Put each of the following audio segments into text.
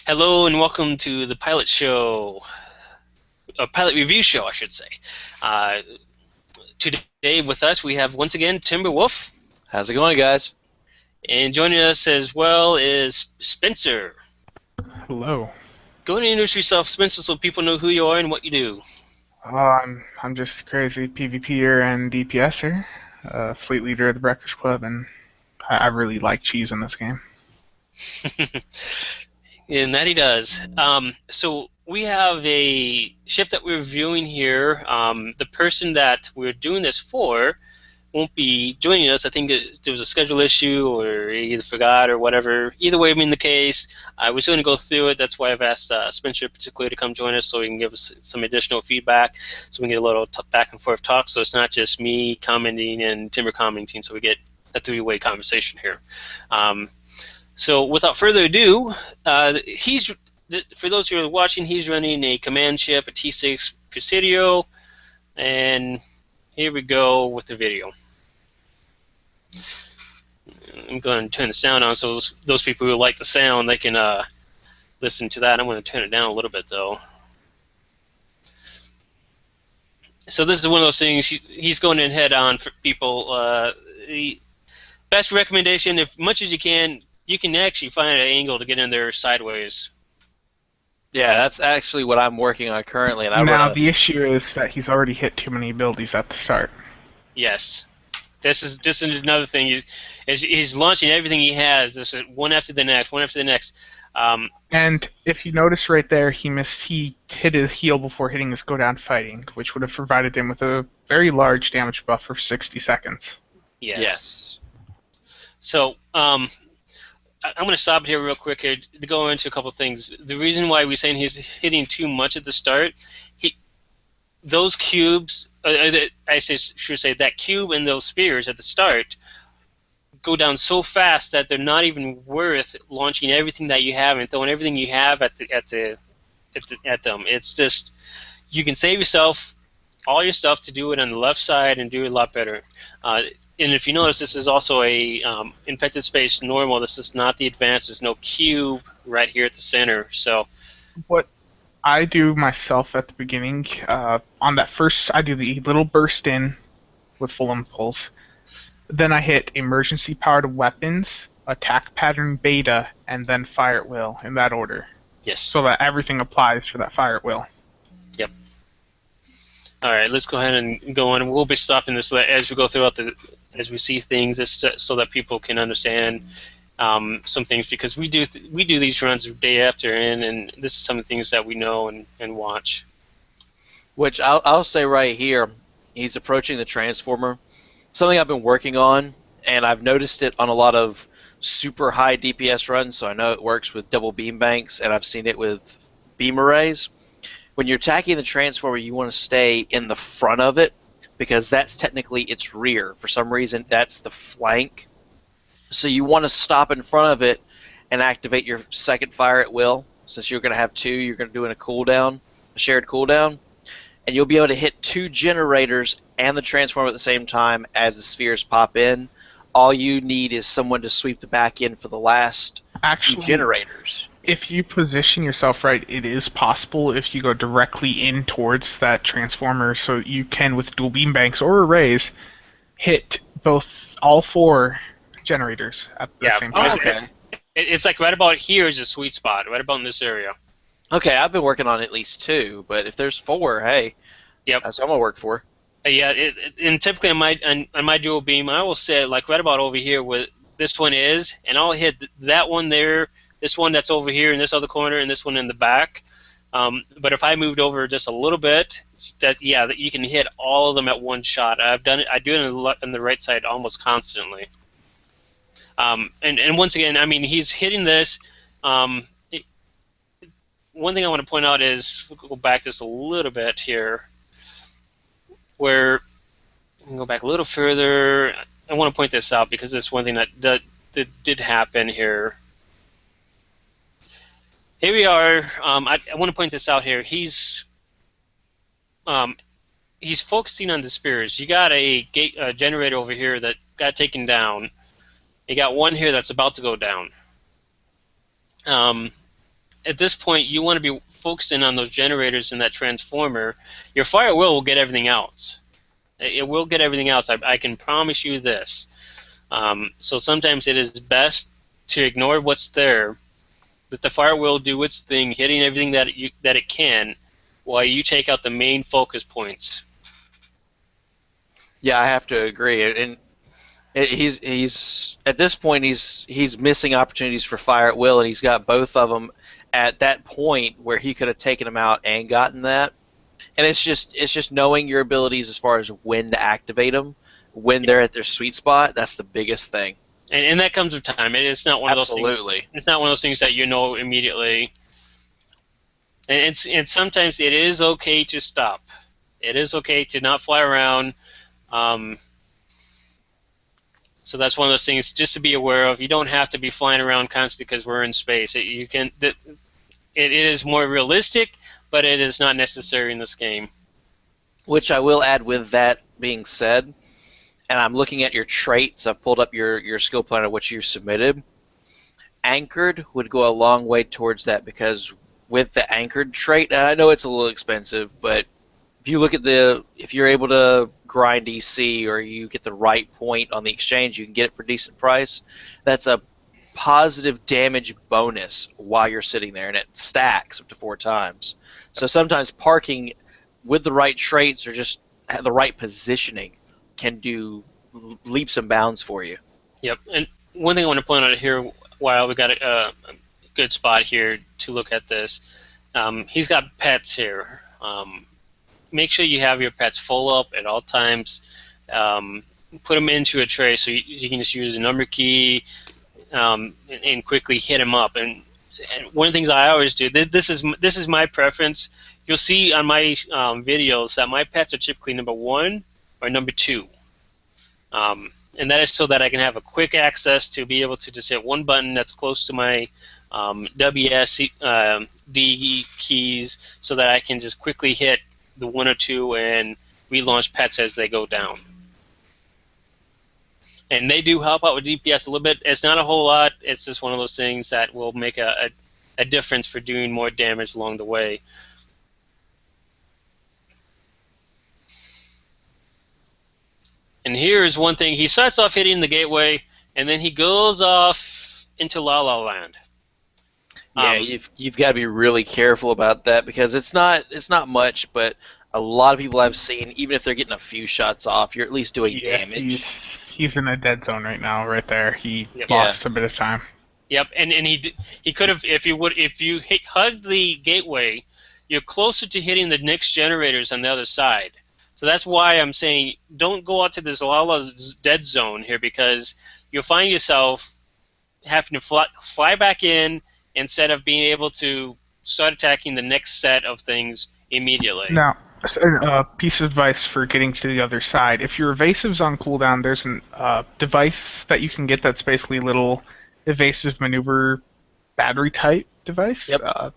Hello and welcome to the pilot show, a pilot review show, I should say. Uh, Today with us we have once again Timberwolf, How's it going, guys? and joining us as well is Spencer. Hello. Go ahead and introduce yourself, Spencer, so people know who you are and what you do. I'm just a crazy PvPer and DPSer, fleet leader of the Breakfast Club, and I really like cheese in this game. And that he does. So we have a ship that we're reviewing here. The person that we're doing this for won't be joining us. I think there was a schedule issue or he either forgot or whatever. Either way being the case, we're still going to go through it. That's why I've asked Spencer particularly to come join us so he can give us some additional feedback so we can get a little back and forth talk. So it's not just me commenting and Timber commenting, so we get a three-way conversation here. So without further ado, he's for those who are watching, he's running a command ship, a T6 Presidio, and here we go with the video. I'm going to turn the sound on so those people who like the sound, they can listen to that. I'm going to turn it down a little bit, though. So this is one of those things, he's going in head on for people. The best recommendation, if much as you can actually find an angle to get in there sideways. Yeah, that's actually what I'm working on currently, and I run Now, a the issue is that he's already hit too many abilities at the start. Yes. This is another thing. He's launching everything he has. This is one after the next, one after the next. And if you notice right there, he hit his heal before hitting his go down fighting, which would have provided him with a very large damage buff for 60 seconds. Yes. yes. So I'm going to stop here real quick here to go into a couple of things. The reason why we're saying he's hitting too much at the start, those cubes, should say that cube and those spheres at the start go down so fast that they're not even worth launching everything that you have and throwing everything you have at them. It's just you can save yourself all your stuff to do it on the left side and do it a lot better. And if you notice, this is also a infected space normal. This is not the advanced. There's no cube right here at the center. So What I do myself at the beginning, on that first, I do the little burst in with full impulse. Then I hit emergency powered weapons, attack pattern beta, and then fire at will in that order, yes. so that everything applies for that fire at will. Yep. All right, let's go ahead and go on. We'll be stopping this as we go throughout as we see things, so that people can understand some things, because we do these runs day after in, and this is some of the things that we know and watch. Which I'll say right here, he's approaching the transformer. Something I've been working on, and I've noticed it on a lot of super high DPS runs, so I know it works with double beam banks, and I've seen it with beam arrays. When you're attacking the transformer, you want to stay in the front of it, because that's technically its rear. For some reason, that's the flank. So you want to stop in front of it and activate your second fire at will. Since you're going to have two, you're going to do in a cooldown, a shared cooldown, and you'll be able to hit two generators and the transformer at the same time as the spheres pop in. All you need is someone to sweep the back end for the last two Actually, generators. if you position yourself right, it is possible if you go directly in towards that transformer, so you can, with dual beam banks or arrays, hit all four generators at the same time. Oh, okay. It's like right about here is a sweet spot, right about in this area. Okay, I've been working on at least two, but if there's four, hey, Yep. that's what I'm gonna work for. Yeah, and typically on my dual beam, I will say like right about over here where this one is, and I'll hit that one there, this one that's over here in this other corner, and this one in the back. But if I moved over just a little bit, that you can hit all of them at one shot. I've done it. I do it on the right side almost constantly. And once again, I mean, he's hitting this. One thing I want to point out is, we'll go back just a little bit here, where we can go back a little further. I want to point this out because it's one thing that did happen here. Here we are. I want to point this out here. He's focusing on the spears. You got a generator over here that got taken down. You got one here that's about to go down. at this point, you want to be focusing on those generators and that transformer. Your fire will get everything else. It will get everything else. I can promise you this. So sometimes it is best to ignore what's there. That the fire will do its thing, hitting everything that it can, while you take out the main focus points. Yeah, I have to agree. And he's at this point he's missing opportunities for fire at will, and he's got both of them at that point where he could have taken them out and gotten that. And it's just knowing your abilities as far as when to activate them when they're at their sweet spot. That's the biggest thing. And that comes with time. It's not one of those things. Absolutely. It's not one of those things that you know immediately. And sometimes it is okay to stop. It is okay to not fly around. Um, so that's one of those things just to be aware of. You don't have to be flying around constantly because we're in space. It is more realistic, but it is not necessary in this game. Which I will add with that being said, and I'm looking at your traits. I've pulled up your skill planner, which you submitted. Anchored would go a long way towards that because with the anchored trait, and I know it's a little expensive, but if you look at if you're able to grind EC or you get the right point on the exchange, you can get it for a decent price. That's a positive damage bonus while you're sitting there, and it stacks up to 4 times. So sometimes parking with the right traits or just the right positioning can do leaps and bounds for you. Yep. And one thing I want to point out here, while we got a good spot here to look at this, he's got pets here. Make sure you have your pets full up at all times. Put them into a tray so you can just use a number key and quickly hit them up. And one of the things I always do, this is my preference. You'll see on my videos that my pets are typically number 1 or number 2. And that is so that I can have a quick access to be able to just hit one button that's close to my WSD keys so that I can just quickly hit the 1 or 2 and relaunch pets as they go down. And they do help out with DPS a little bit. It's not a whole lot. It's just one of those things that will make a difference for doing more damage along the way. And here's one thing. He starts off hitting the gateway, and then he goes off into La La Land. Yeah, you've got to be really careful about that because it's not much, but a lot of people I've seen, even if they're getting a few shots off, you're at least doing damage. He's in a dead zone right now, right there. He Yep. lost a bit of time. Yep, and he could have if you hug the gateway, you're closer to hitting the next generators on the other side. So that's why I'm saying don't go out to this Lala dead zone here because you'll find yourself having to fly back in instead of being able to start attacking the next set of things immediately. Now, a piece of advice for getting to the other side. If your evasive's on cooldown, there's a device that you can get that's basically a little evasive maneuver battery type device. Yep.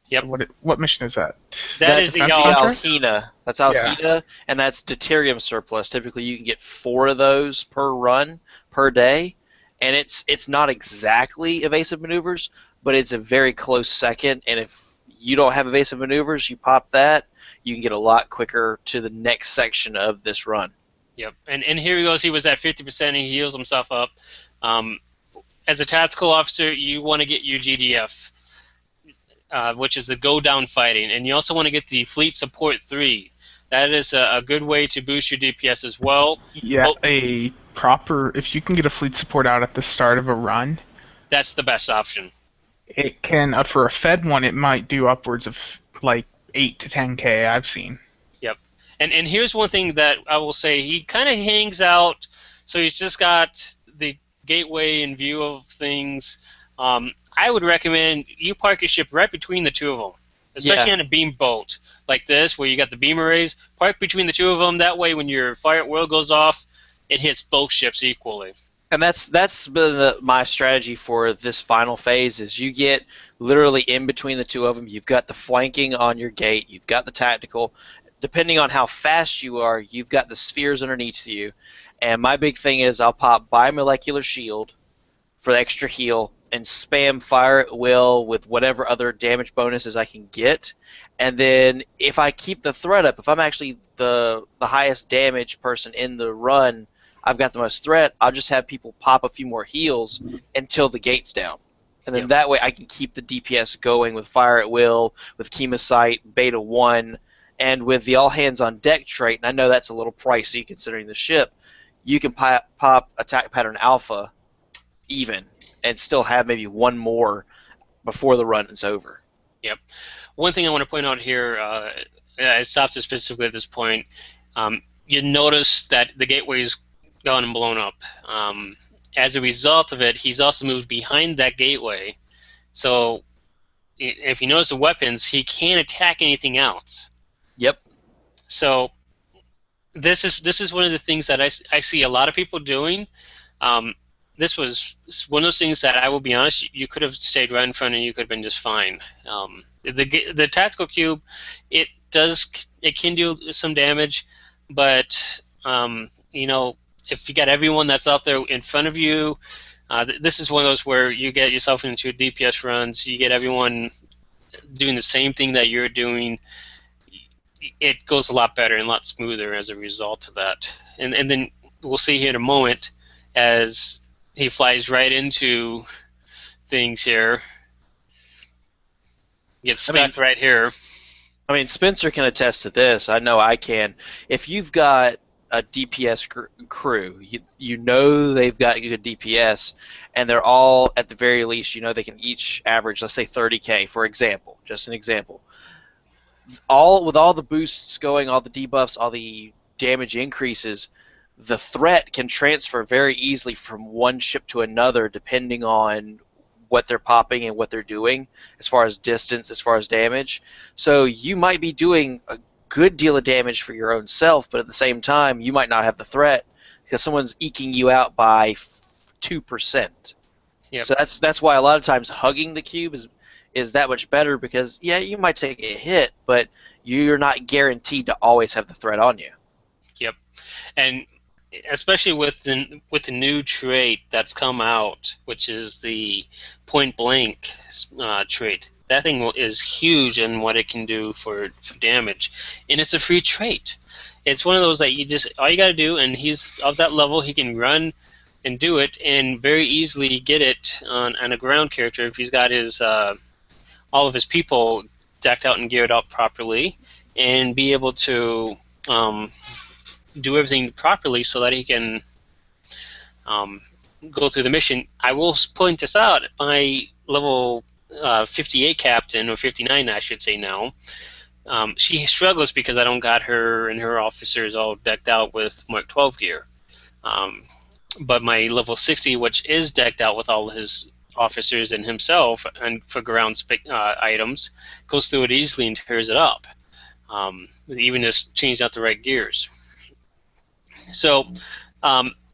Yep. What mission is that? That's the Defense contract? Alhina. That's Alhina, and that's deuterium surplus. Typically, you can get 4 of those per run per day, and it's not exactly evasive maneuvers, but it's a very close second. And if you don't have evasive maneuvers, you pop that, you can get a lot quicker to the next section of this run. Yep. And here he goes. He was at 50%, and he heals himself up. As a tactical officer, you want to get your GDF. Which is the go down fighting, and you also want to get the fleet support 3. That is a good way to boost your DPS as well. Yeah, if you can get a fleet support out at the start of a run, that's the best option. It can for a fed one, it might do upwards of like 8 to 10k. I've seen. Yep, and here's one thing that I will say: he kind of hangs out, so he's just got the gateway in view of things. I would recommend you park your ship right between the 2 of them, especially on a beam boat like this where you got the beam arrays. Park between the 2 of them. That way when your fire at will goes off, it hits both ships equally. And that's been my strategy for this final phase is you get literally in between the 2 of them. You've got the flanking on your gate. You've got the tactical. Depending on how fast you are, you've got the spheres underneath you. And my big thing is I'll pop bimolecular shield for the extra heal. and spam fire at will with whatever other damage bonuses I can get. And then if I keep the threat up, if I'm actually the highest damage person in the run, I've got the most threat, I'll just have people pop a few more heals until the gate's down. And then Yep. that way I can keep the DPS going with fire at will, with chemosite, beta 1, and with the all hands on deck trait, and I know that's a little pricey considering the ship, you can pop attack pattern alpha even and still have maybe one more before the run is over. Yep. One thing I want to point out here, I stopped it specifically at this point. You notice that the gateway's gone and blown up. As a result of it, he's also moved behind that gateway. So if you notice the weapons, he can't attack anything else. Yep. So this is one of the things that I see a lot of people doing. This was one of those things that I will be honest, you could have stayed right in front and you could have been just fine. The tactical cube, it can do some damage, but if you got everyone that's out there in front of you, this is one of those where you get yourself into DPS runs, you get everyone doing the same thing that you're doing. It goes a lot better and a lot smoother as a result of that. And then we'll see here in a moment as he flies right into things here. Gets stuck right here. I mean, Spencer can attest to this. I know I can. If you've got a DPS crew, you know they've got good DPS, and they're all, at the very least, you know they can each average, let's say 30k, for example, just an example. With all the boosts going, all the debuffs, all the damage increases, the threat can transfer very easily from one ship to another depending on what they're popping and what they're doing as far as distance, as far as damage. So you might be doing a good deal of damage for your own self, but at the same time you might not have the threat because someone's eking you out by 2%. Yep. So that's why a lot of times hugging the cube is that much better because, yeah, you might take a hit, but you're not guaranteed to always have the threat on you. Yep. And especially with the new trait that's come out, which is the point blank trait. That thing is huge in what it can do for damage, and it's a free trait. It's one of those that all you got to do, and he's of that level, he can run and do it, and very easily get it on a ground character if he's got his all of his people decked out and geared up properly, and be able to do everything properly so that he can go through the mission. I will point this out. My level 58 captain, or 59 I should say now, she struggles because I don't got her and her officers all decked out with Mark 12 gear. But my level 60, which is decked out with all his officers and himself and for ground items, goes through it easily and tears it up. Even just changed out the right gears. So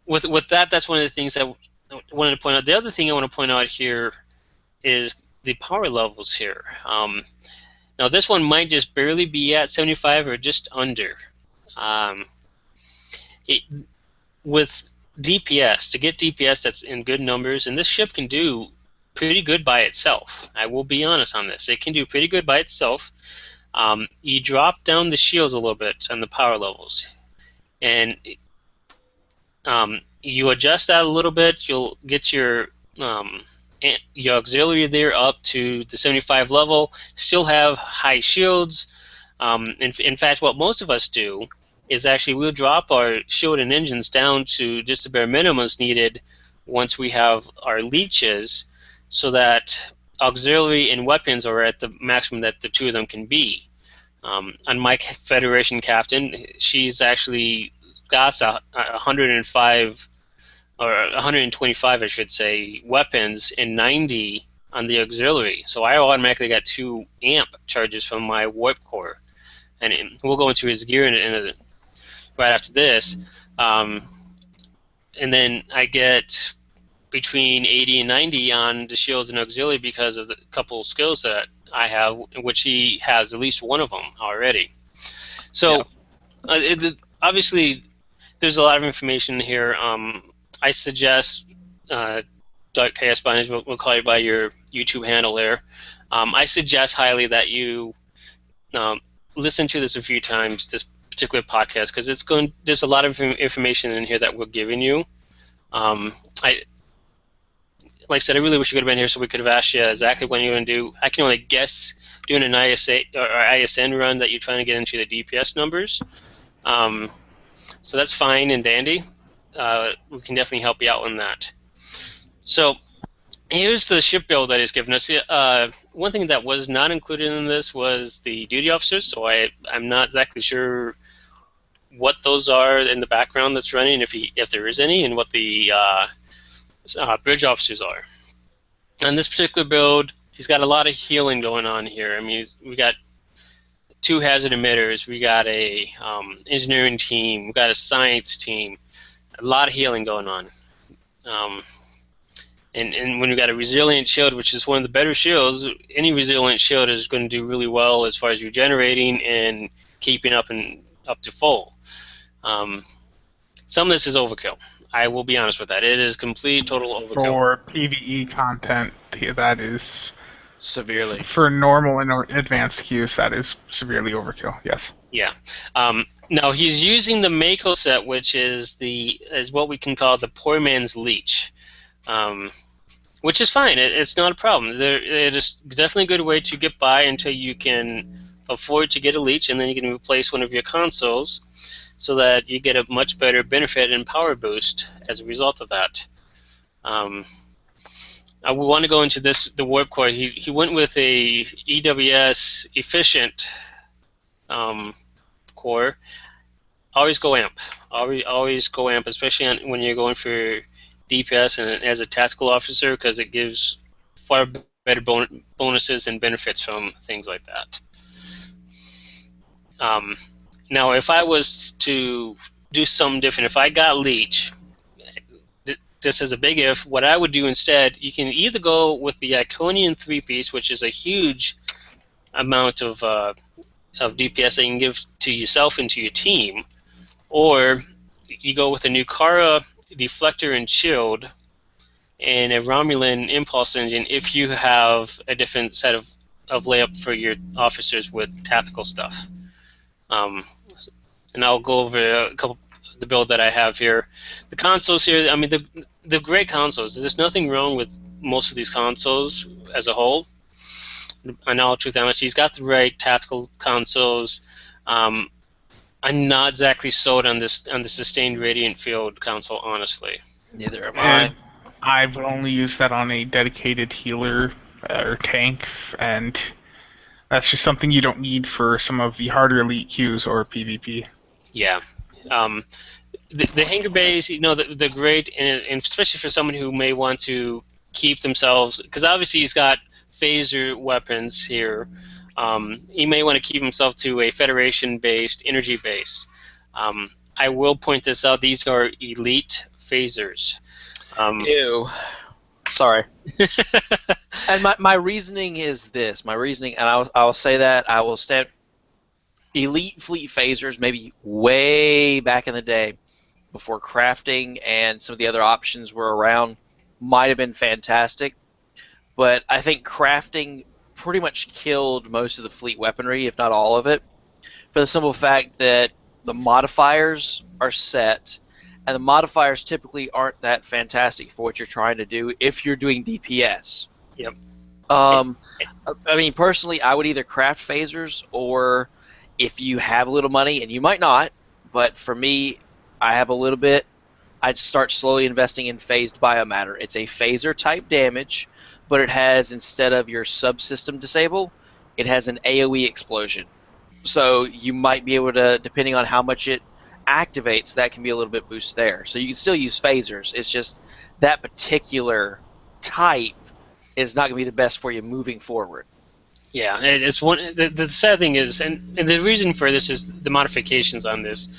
with that, that's one of the things I wanted to point out. The other thing I want to point out here is the power levels here. Now this one might just barely be at 75 or just under. With DPS, to get DPS that's in good numbers, and this ship can do pretty good by itself. I will be honest on this. It can do pretty good by itself. You drop down the shields a little bit on the power levels, and you adjust that a little bit. You'll get your auxiliary there up to the 75 level. Still have high shields. In fact, what most of us do is actually we'll drop our shield and engines down to just the bare minimums needed once we have our leeches, so that auxiliary and weapons are at the maximum that the two of them can be. On my Federation captain, she's actually got 105 or 125, I should say, weapons and 90 on the auxiliary. So I automatically got 2 amp charges from my warp core, and we'll go into his gear right after this. And then I get between 80 and 90 on the shields and auxiliary because of the couple skills that I have, which he has at least one of them already. So obviously there's a lot of information here. I suggest Chaos Binders. We'll call you by your YouTube handle there. I suggest highly that you um, listen to this a few times, this particular podcast, because there's a lot of information in here that we're giving you. I Like I said, I really wish you could have been here so we could have asked you exactly what you're going to do. I can only guess doing an ISA or ISN run that you're trying to get into the DPS numbers. So that's fine and dandy. We can definitely help you out on that. So here's the ship build that is given us. One thing that was not included in this was the duty officers, so I'm not exactly sure what those are in the background that's running, if there is any, and what the bridge officers are. On this particular build, he's got a lot of healing going on here. I mean, we got 2 hazard emitters, we got a engineering team, we got a science team, a lot of healing going on. And when you got a resilient shield, which is one of the better shields, any resilient shield is going to do really well as far as regenerating and keeping up to full. Some of this is overkill. I will be honest with that. It is complete, total overkill. For PvE content, that is Severely. For normal and advanced queues, that is severely overkill. Yes. Yeah. Now he's using the Mako set, which is what we can call the poor man's leech, which is fine. It's not a problem. It is definitely a good way to get by until you can afford to get a leech, and then you can replace one of your consoles, so that you get a much better benefit and power boost as a result of that. I want to go into the warp core. He went with a EWS efficient core. Always go amp. Always go amp, especially when you're going for DPS and as a tactical officer, because it gives far better bonuses and benefits from things like that. Now, if I was to do something different, if I got leech, just as a big if, what I would do instead, you can either go with the Iconian 3-piece, which is a huge amount of DPS that you can give to yourself and to your team, or you go with a Nukara deflector and shield and a Romulan impulse engine if you have a different set of layup for your officers with tactical stuff. And I'll go over a couple the build that I have here. The consoles here, I mean, the great consoles. There's nothing wrong with most of these consoles as a whole. In all truth, he's got the right tactical consoles. I'm not exactly sold on the sustained radiant field console, honestly. Neither am I. I would only use that on a dedicated healer or tank, and that's just something you don't need for some of the harder elite queues or PvP. Yeah. The hanger bays, they're great, and especially for someone who may want to keep themselves, because obviously he's got phaser weapons here. He may want to keep himself to a Federation-based energy base. I will point this out. These are elite phasers. Ew. Sorry. And my reasoning is this. My reasoning, and I will say that, I will stand... Elite fleet phasers, maybe way back in the day, before crafting and some of the other options were around, might have been fantastic. But I think crafting pretty much killed most of the fleet weaponry, if not all of it, for the simple fact that the modifiers are set, and the modifiers typically aren't that fantastic for what you're trying to do if you're doing DPS. Yep. I mean, personally, I would either craft phasers, or if you have a little money, and you might not, but for me, I have a little bit, I'd start slowly investing in phased biomatter. It's a phaser type damage, but it has, instead of your subsystem disable, it has an AoE explosion. So you might be able to, depending on how much it activates, that can be a little bit boost there. So you can still use phasers. It's just that particular type is not going to be the best for you moving forward. Yeah, it's one. The sad thing is, and the reason for this is the modifications on this.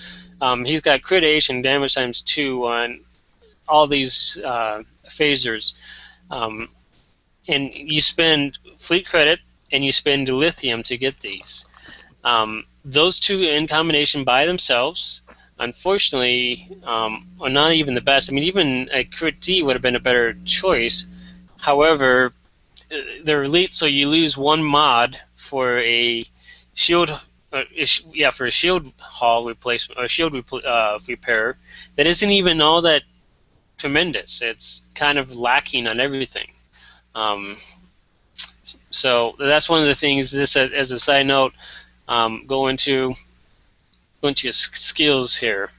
He's got crit H and damage times 2 on all these phasers, and you spend fleet credit and you spend lithium to get these. Those two in combination by themselves unfortunately, are not even the best. I mean, even a crit D would have been a better choice. However, they're elite, so you lose one mod for a shield. Yeah, for a shield haul replacement or shield repair that isn't even all that tremendous. It's kind of lacking on everything. Um, so that's one of the things. This, as a side note, go into your skills here.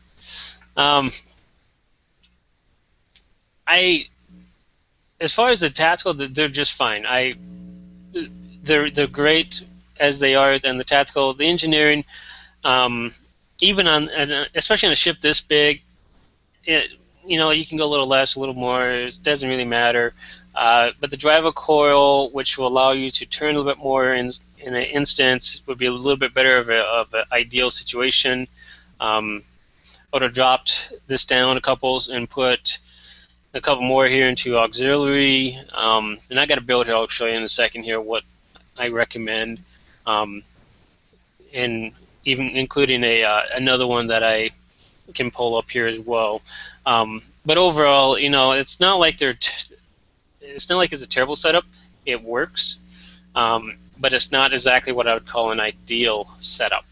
Um, I as far as the tactical, they're just fine. They're great as they are, and the tactical, the engineering, um, even on, especially on a ship this big, it, you can go a little less, a little more. It doesn't really matter. But the driver coil, which will allow you to turn a little bit more in an instance, would be a little bit better of an ideal situation. Um, I would have dropped this down a couple and put a couple more here into auxiliary. And I got a build here I'll show you in a second here what I recommend, um, and even including another one that I can pull up here as well. But overall, it's not like it's a terrible setup. It works, but it's not exactly what I would call an ideal setup.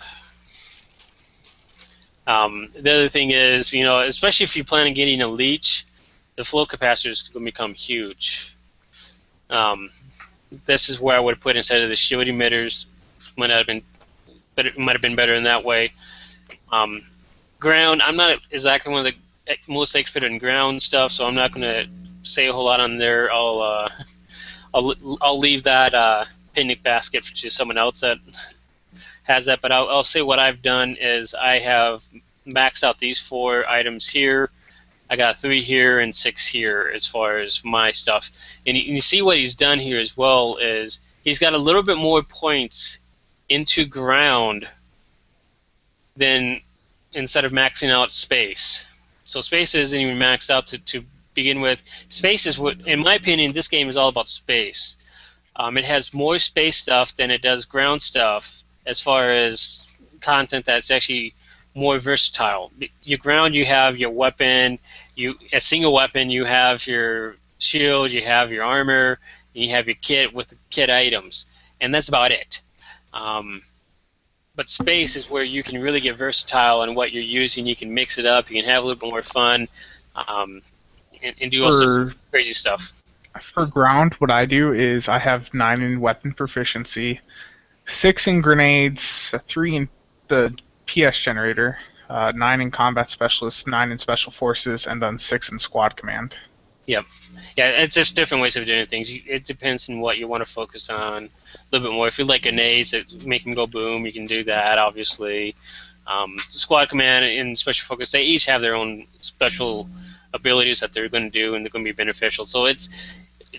The other thing is, especially if you plan on getting a leech, the flow capacitor is going to become huge. This is where I would have put instead of the shield emitters. Might have been better. Might have been better in that way. Um, Ground. I'm not exactly one of the most expert in ground stuff, so I'm not going to say a whole lot on there. I'll leave that picnic basket to someone else that has that. But I'll say what I've done is I have maxed out these 4 items here. I got 3 here and 6 here as far as my stuff. And you see what he's done here as well is he's got a little bit more points into ground than instead of maxing out space. So space isn't even maxed out to begin with. Space is what, in my opinion, this game is all about space. It has more space stuff than it does ground stuff as far as content that's actually more versatile. Your ground, you have your weapon, a single weapon, you have your shield, you have your armor, and you have your kit with the kit items, and that's about it. But space is where you can really get versatile on what you're using. You can mix it up, you can have a little bit more fun, and do all sorts of crazy stuff. For ground, what I do is I have 9 in weapon proficiency, 6 in grenades, 3 in the PS generator, 9 in combat specialist, 9 in special forces, and then 6 in squad command. Yep. Yeah, it's just different ways of doing things. It depends on what you want to focus on a little bit more. If you like grenades that make them go boom, you can do that, obviously. Squad command and special focus, they each have their own special abilities that they're going to do, and they're going to be beneficial. So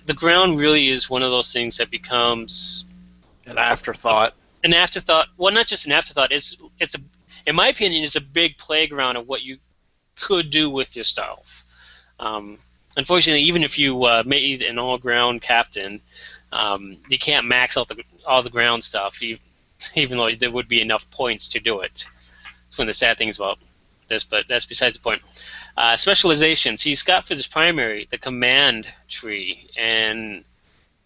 the ground really is one of those things that becomes an afterthought. An afterthought. Well, not just an afterthought. In my opinion, it's a big playground of what you could do with your stuff. Unfortunately, even if you made an all-ground captain, you can't max out all the ground stuff, even though there would be enough points to do it. It's one of the sad things about this, but that's besides the point. Specializations. He's got for this primary the command tree, and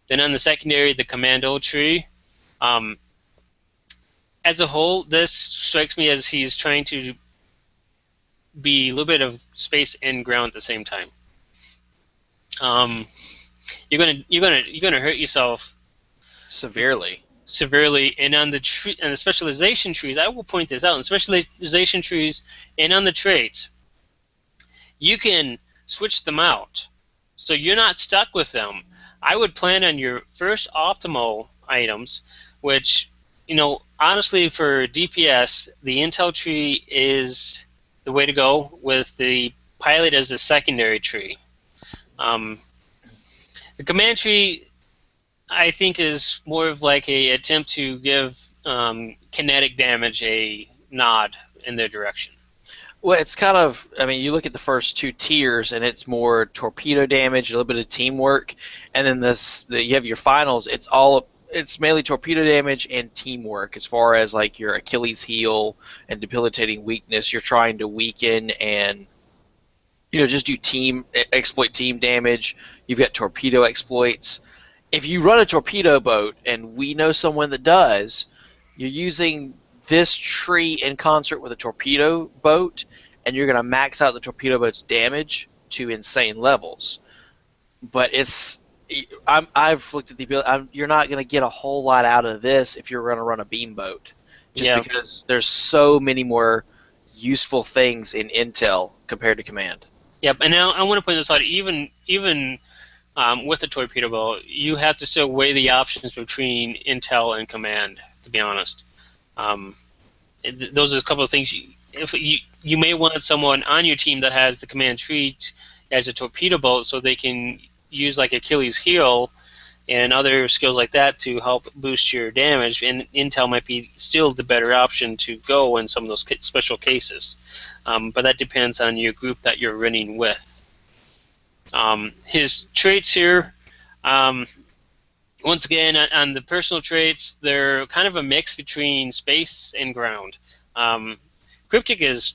then on the secondary the commando tree. As a whole, this strikes me as he's trying to be a little bit of space and ground at the same time. You're gonna hurt yourself severely. And on the specialization trees, I will point this out. In specialization trees and on the traits, you can switch them out, so you're not stuck with them. I would plan on your first optimal items, which, honestly, for DPS, the intel tree is the way to go, with the pilot as a secondary tree. The command tree, I think, is more of like a attempt to give kinetic damage a nod in their direction. Well, it's kind of, you look at the first 2 tiers, and it's more torpedo damage, a little bit of teamwork, and then you have your finals. It's all it's mainly torpedo damage and teamwork as far as like your Achilles heel and debilitating weakness. You're trying to weaken and just do exploit team damage. You've got torpedo exploits. If you run a torpedo boat, and we know someone that does, you're using this tree in concert with a torpedo boat, and you're going to max out the torpedo boat's damage to insane levels. But I've looked at the ability. You're not going to get a whole lot out of this if you're going to run a beam boat, just Yeah. because there's so many more useful things in Intel compared to Command. Yep. And now I want to point this out. Even with the torpedo boat, you have to still weigh the options between Intel and Command. To be honest, um, those are a couple of things. If you may want someone on your team that has the Command tree as a torpedo boat, so they can use like Achilles heel and other skills like that to help boost your damage. And Intel might be still the better option to go in some of those special cases, but that depends on your group that you're running with. His traits here, once again, on the personal traits, they're kind of a mix between space and ground. Cryptic is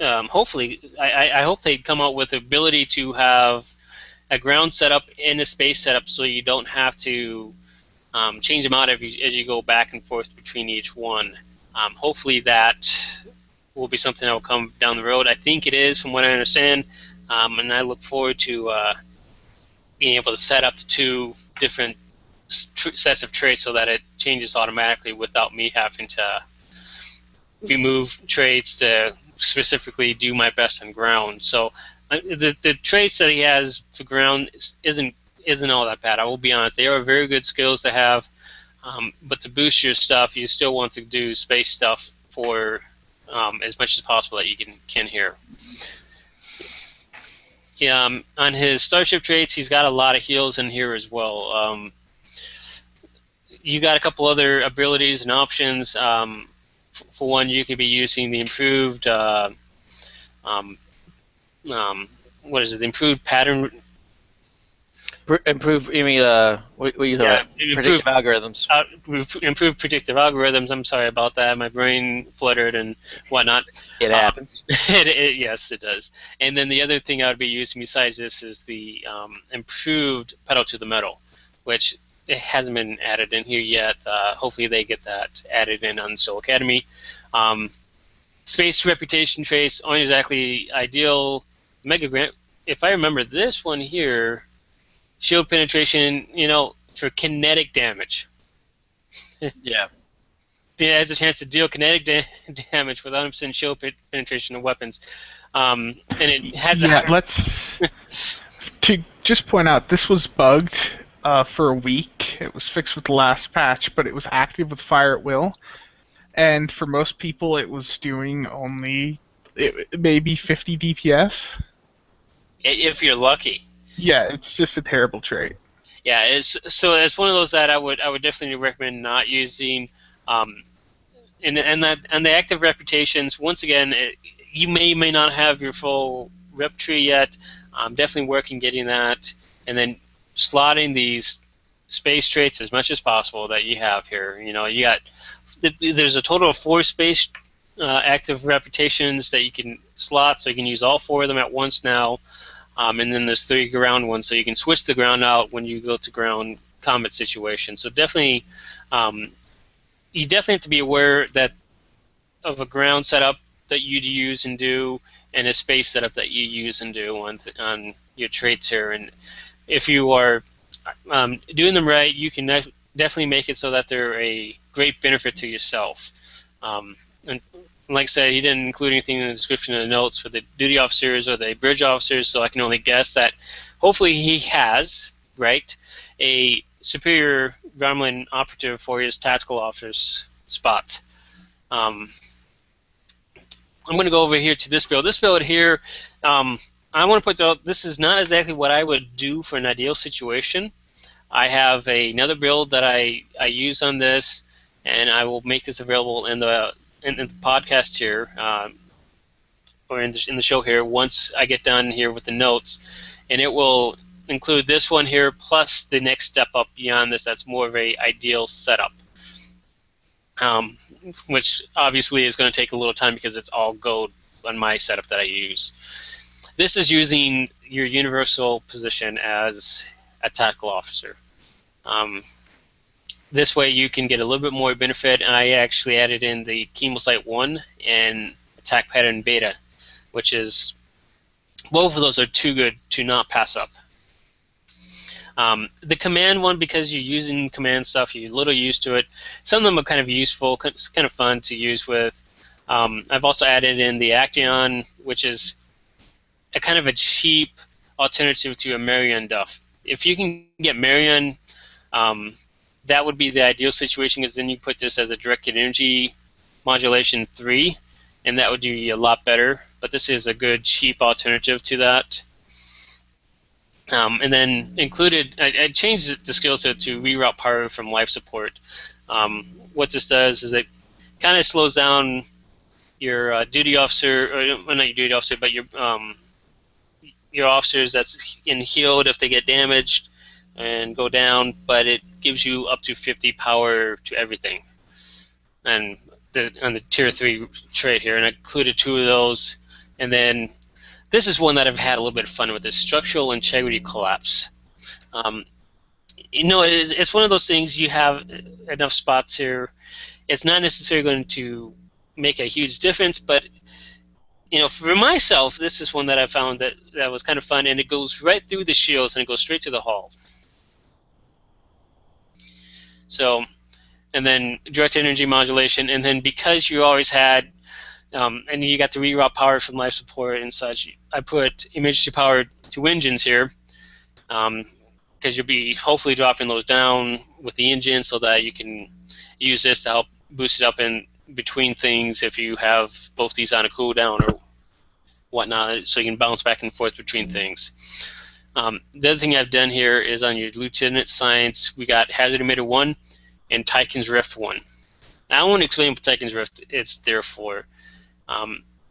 hopefully, I hope they come out with the ability to have a ground setup and a space setup, so you don't have to change them out as you go back and forth between each one. Hopefully that will be something that will come down the road. I think it is, from what I understand, and I look forward to being able to set up the two different sets of traits so that it changes automatically without me having to remove traits to specifically do my best on ground. So the traits that he has for ground isn't all that bad. I will be honest; they are very good skills to have. But to boost your stuff, you still want to do space stuff for as much as possible that you can here. On his starship traits, he's got a lot of heals in here as well. You got a couple other abilities and options. For one, you could be using the improved what is it? The improved pattern. Improve. You mean what you Yeah, predictive algorithms? Improved predictive algorithms. I'm sorry about that. My brain fluttered and whatnot. It happens. Yes, it does. And then the other thing I would be using besides this is the improved pedal to the metal, which it hasn't been added in here yet. Hopefully they get that added in on Soul Academy. Space reputation traits aren't exactly ideal. Mega Grant, if I remember this one here, shield penetration, for kinetic damage. Yeah. It has a chance to deal kinetic damage with 100% shield penetration of weapons. And it has let's to just point out, this was bugged for a week. It was fixed with the last patch, but it was active with fire at will. And for most people, it was doing only maybe 50 DPS. If you're lucky. Yeah, it's just a terrible trait. Yeah, it's one of those that I would definitely recommend not using. And the active reputations, once again, you may not have your full rep tree yet. Definitely working getting that, and then slotting these space traits as much as possible that you have here. There's a total of 4 space active reputations that you can slot, so you can use all 4 of them at once now. And then there's 3 ground ones, so you can switch the ground out when you go to ground combat situations. So definitely, you definitely have to be aware of a ground setup that you'd use and do, and a space setup that you use and do on your traits here. And if you are doing them right, you can definitely make it so that they're a great benefit to yourself. And like I said, he didn't include anything in the description of the notes for the duty officers or the bridge officers, so I can only guess that hopefully he has, right, a superior Romulan operative for his tactical officer's spot. I'm going to go over here to this build. This build here, I want to point out this is not exactly what I would do for an ideal situation. I have another build that I use on this, and I will make this available in the podcast here, or in the show here, once I get done here with the notes, and it will include this one here plus the next step up beyond this. That's more of a ideal setup, um, which obviously is going to take a little time because it's all gold on my setup that I use. This is using your universal position as a tactical officer. Um, this way you can get a little bit more benefit, and I actually added in the Chemosight 1 and Attack Pattern Beta, which is, both of those are too good to not pass up. The command one, because you're using command stuff, you're a little used to it. Some of them are kind of useful, it's kind of fun to use with. I've also added in the Action, which is a kind of a cheap alternative to a Marion Duff. If you can get Marion, that would be the ideal situation, because then you put this as a directed energy modulation 3, and that would do you a lot better. But this is a good cheap alternative to that. And then included, I changed the skill set to reroute power from life support. What this does is it kind of slows down your duty officer, or well, not your duty officer, but your officers that's in healed if they get damaged and go down, but it gives you up to 50 power to everything. And on the tier 3 trait here, and I included 2 of those. And then this is one that I've had a little bit of fun with, is structural integrity collapse. It's one of those things, you have enough spots here. It's not necessarily going to make a huge difference, but for myself, this is one that I found that was kind of fun, and it goes right through the shields and it goes straight to the hull. So, and then direct energy modulation, and then because you always had and you got the reroute power from life support and such, I put emergency power to engines here, because you'll be hopefully dropping those down with the engine so that you can use this to help boost it up in between things if you have both these on a cooldown or whatnot, so you can bounce back and forth between things. The other thing I've done here is on your Lieutenant Science, we got Hazard Emitter 1 and Tychon's Rift 1. Now, I won't explain what Tychon's Rift it's there for.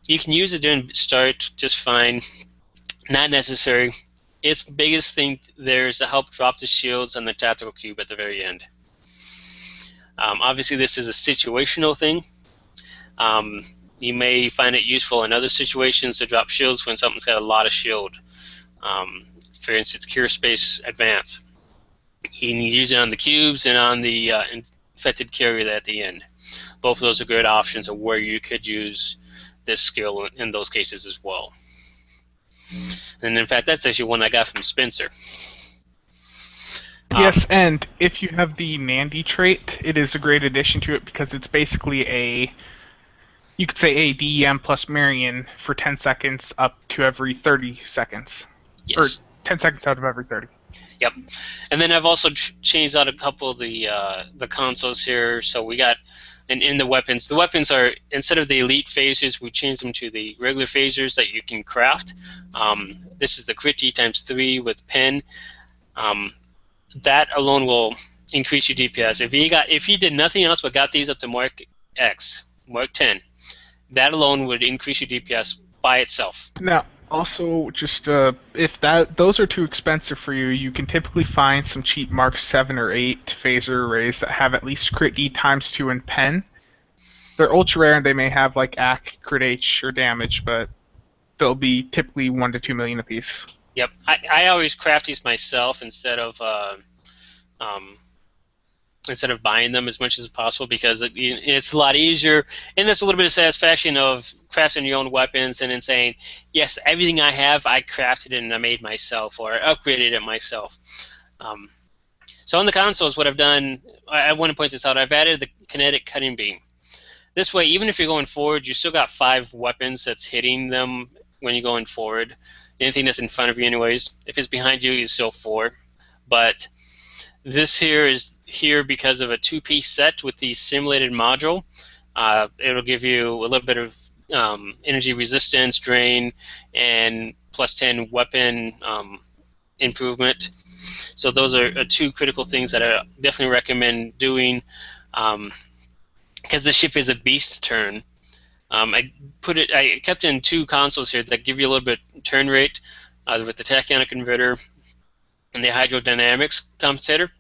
You can use it during start just fine. Not necessary. Its biggest thing there is to help drop the shields on the tactical cube at the very end. Obviously, this is a situational thing. You may find it useful in other situations to drop shields when something's got a lot of shield. For instance, Cure Space Advance. You can use it on the cubes and on the infected carrier at the end. Both of those are good options of where you could use this skill in those cases as well. And in fact, that's actually one I got from Spencer. Yes, and if you have the Nandy trait, it is a great addition to it, because it's basically you could say a DEM plus Marion for 10 seconds up to every 30 seconds. Yes. Or 10 seconds out of every 30. Yep. And then I've also changed out a couple of the consoles here. So we got, and in the weapons are, instead of the elite phasers, we changed them to the regular phasers that you can craft. This is the crit D times 3 with pen. That alone will increase your DPS. If you did nothing else but got these up to Mark X, Mark 10, that alone would increase your DPS by itself. Now, also, just if those are too expensive for you, you can typically find some cheap Mark 7 or 8 phaser arrays that have at least crit D times 2 and pen. They're ultra rare and they may have like AC, crit H, or damage, but they'll be typically 1 to 2 million apiece. Yep, I always craft these myself instead of buying them as much as possible, because it's a lot easier, and there's a little bit of satisfaction of crafting your own weapons and then saying, yes, everything I have, I crafted it and I made myself, or I upgraded it myself. So on the consoles, what I've done, I want to point this out, I've added the kinetic cutting beam. This way, even if you're going forward, you still got 5 weapons that's hitting them when you're going forward. Anything that's in front of you anyways. If it's behind you, it's still 4. But this here is here because of a 2-piece set with the simulated module. It'll give you a little bit of energy resistance, drain, and plus 10 weapon improvement. So those are 2 critical things that I definitely recommend doing, because the ship is a beast turn. I kept in 2 consoles here that give you a little bit turn rate with the tachyon converter. and the hydrodynamics compensator.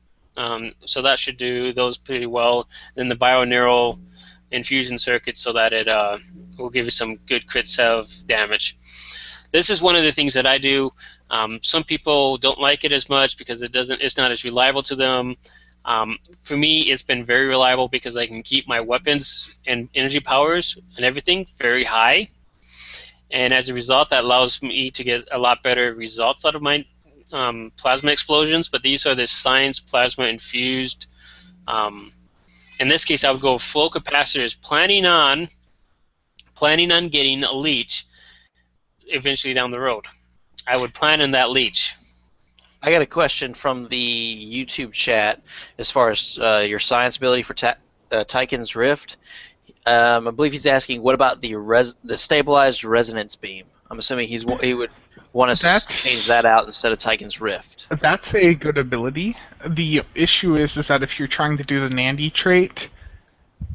So that should do those pretty well. Then the bioneural infusion circuit, so that it will give you some good crit salve damage. This is one of the things that I do. Some people don't like it as much because it's not as reliable to them. For me, it's been very reliable because I can keep my weapons and energy powers and everything very high, and as a result, that allows me to get a lot better results out of my plasma explosions. But these are the science plasma infused. Um, in this case, I would go flow capacitors, planning on getting a leech eventually down the road. I would plan on that leech. I got a question from the YouTube chat as far as your science ability for Tychon's Rift. I believe he's asking, what about the stabilized resonance beam? I'm assuming he would want to change that That's out instead of Tychon's Rift. that's a good ability. The issue is that if you're trying to do the Nandy trait,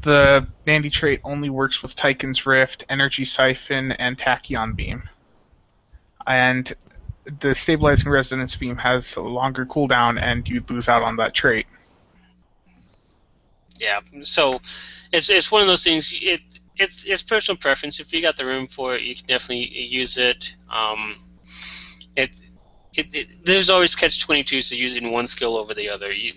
the Nandy trait only works with Tychon's Rift, Energy Siphon, and Tachyon Beam. And the Stabilizing Resonance Beam has a longer cooldown, and you lose out on that trait. Yeah, so it's one of those things. It's personal preference. If you got the room for it, you can definitely use it. It, there's always catch-22s to using one skill over the other. You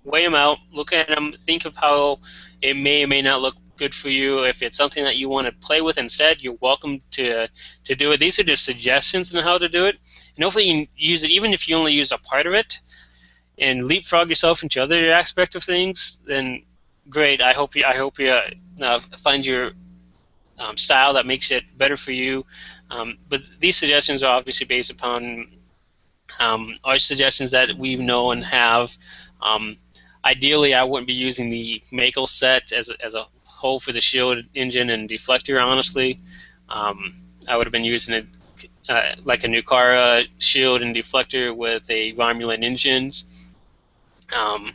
weigh them out, look at them, think of how it may or may not look good for you. If it's something that you want to play with instead, you're welcome to do it. These are just suggestions on how to do it, and hopefully you can use it even if you only use a part of it, and leapfrog yourself into other aspect of things. Then great. I hope you find your style that makes it better for you. But these suggestions are obviously based upon our suggestions that we know and have. Um, Ideally, I wouldn't be using the Mako set as a whole for the shield engine and deflector, honestly. I would have been using it like a Nukara shield and deflector with a Romulan engines, um,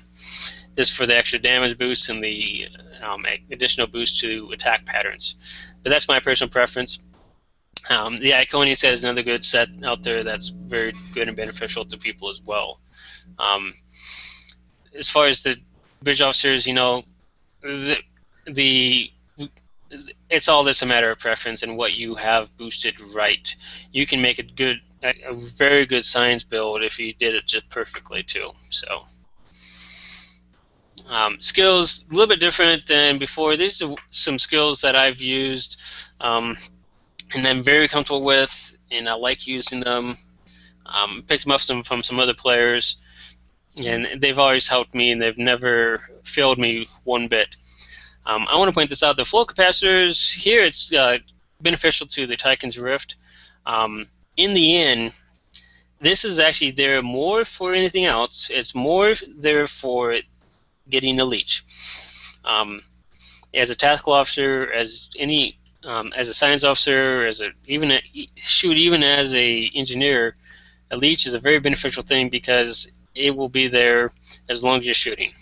just for the extra damage boost and the additional boost to attack patterns. But that's my personal preference. The Iconian set is another good set out there that's very good and beneficial to people as well. Um, as far as the bridge officers, the it's all just a matter of preference and what you have boosted right. You can make a very good science build if you did it just perfectly too. So skills a little bit different than before. These are some skills that I've used and I'm very comfortable with, and I like using them. Picked them up from some other players, and they've always helped me, and they've never failed me one bit. I want to point this out. The flow capacitors here, it's beneficial to the Tychon's Rift. In the end, this is actually there more for anything else. It's more there for getting a leech. As a tactical officer, as a science officer, even as a engineer, a leech is a very beneficial thing because it will be there as long as you're shooting.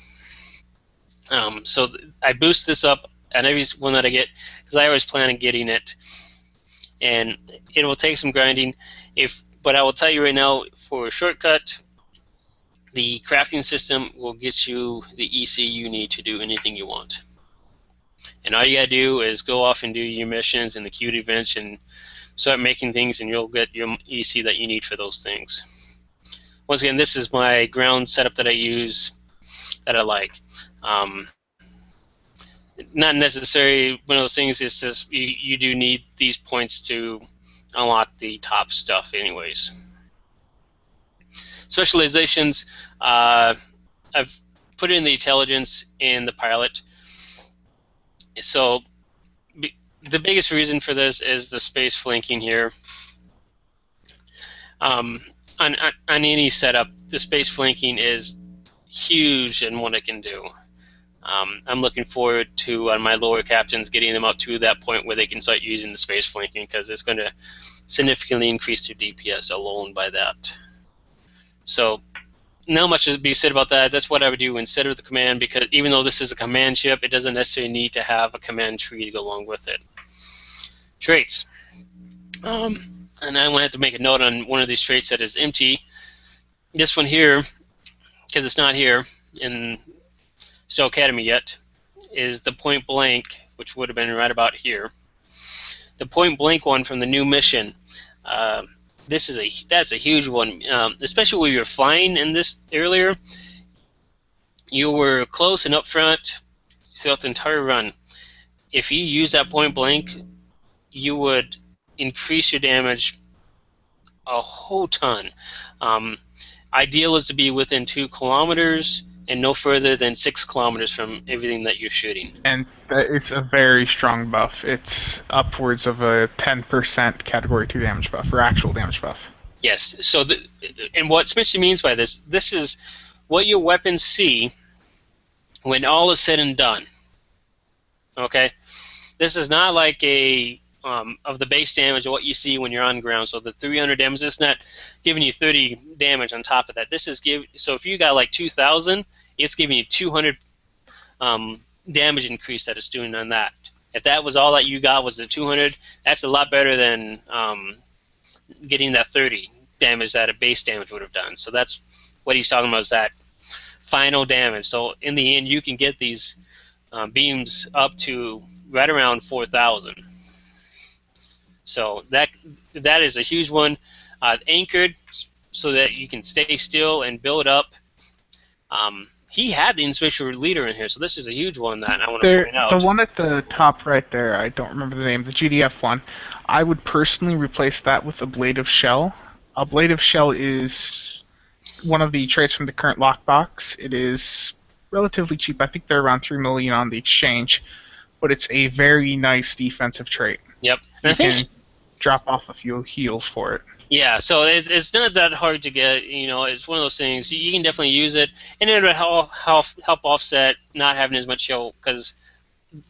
So I boost this up on every one that I get because I always plan on getting it, and it will take some grinding. But I will tell you right now, for a shortcut, the crafting system will get you the EC you need to do anything you want. And all you gotta do is go off and do your missions and the queued events and start making things, and you'll get your EC that you need for those things. Once again, this is my ground setup that I use that I like. Not necessarily one of those things. It's just you do need these points to unlock the top stuff anyways. Specializations, I've put in the intelligence in the pilot. So the biggest reason for this is the space flanking here. On any setup, the space flanking is huge in what it can do. I'm looking forward to, on my lower captains, getting them up to that point where they can start using the space flanking, because it's going to significantly increase their DPS alone by that. So not much to be said about that. That's what I would do instead of the command, because even though this is a command ship, it doesn't necessarily need to have a command tree to go along with it. Traits. And I'm going to have to make a note on one of these traits that is empty. this one here, because it's not here in Steel Academy yet, is the point blank, which would have been right about here. The point blank one from the new mission. Uh, that's a huge one, especially when you were flying in this earlier. You were close and up front throughout the entire run. If you use that point blank, you would increase your damage a whole ton. Um, Ideal is to be within 2 kilometers and no further than 6 kilometers from everything that you're shooting. And it's a very strong buff. It's upwards of a 10% Category 2 damage buff, or actual damage buff. Yes. So, and what Smithy means by this is what your weapons see when all is said and done. Okay. This is not like a of the base damage of what you see when you're on ground. So the 300 damage is not giving you 30 damage on top of that. This is so if you got like 2,000, it's giving you 200 damage increase that it's doing on that. If that was all that you got was the 200, that's a lot better than getting that 30 damage that a base damage would have done. So that's what he's talking about, is that final damage. So in the end, you can get these beams up to right around 4,000. So that is a huge one. Anchored, so that you can stay still and build up. He had the inspector leader in here, so this is a huge one that I want to point out. The one at the top right there, I don't remember the name, the GDF one, I would personally replace that with Ablative Shell. Ablative Shell is one of the traits from the current lockbox. It is relatively cheap. I think they're around 3 million on the exchange, but it's a very nice defensive trait. Yep. And I think drop off a few heals for it. Yeah, so it's not that hard to get. You know, it's one of those things. You can definitely use it, and it would help offset not having as much heal, because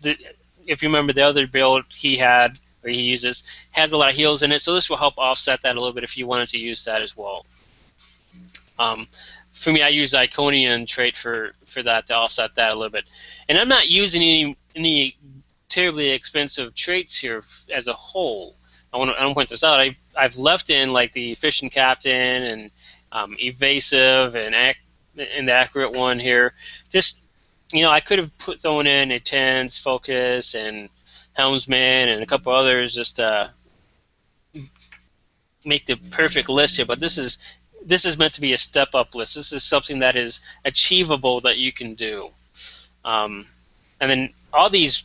if you remember the other build he had, or he uses, has a lot of heals in it, so this will help offset that a little bit if you wanted to use that as well. For me, I use the Iconian trait for that to offset that a little bit. And I'm not using any terribly expensive traits here as a whole. I want to point this out. I've left in like the efficient captain and evasive and the accurate one here. Just, you know, I could have thrown in a tense, focus, and helmsman and a couple others just to make the perfect list here. But this is meant to be a step-up list. This is something that is achievable that you can do. And then all these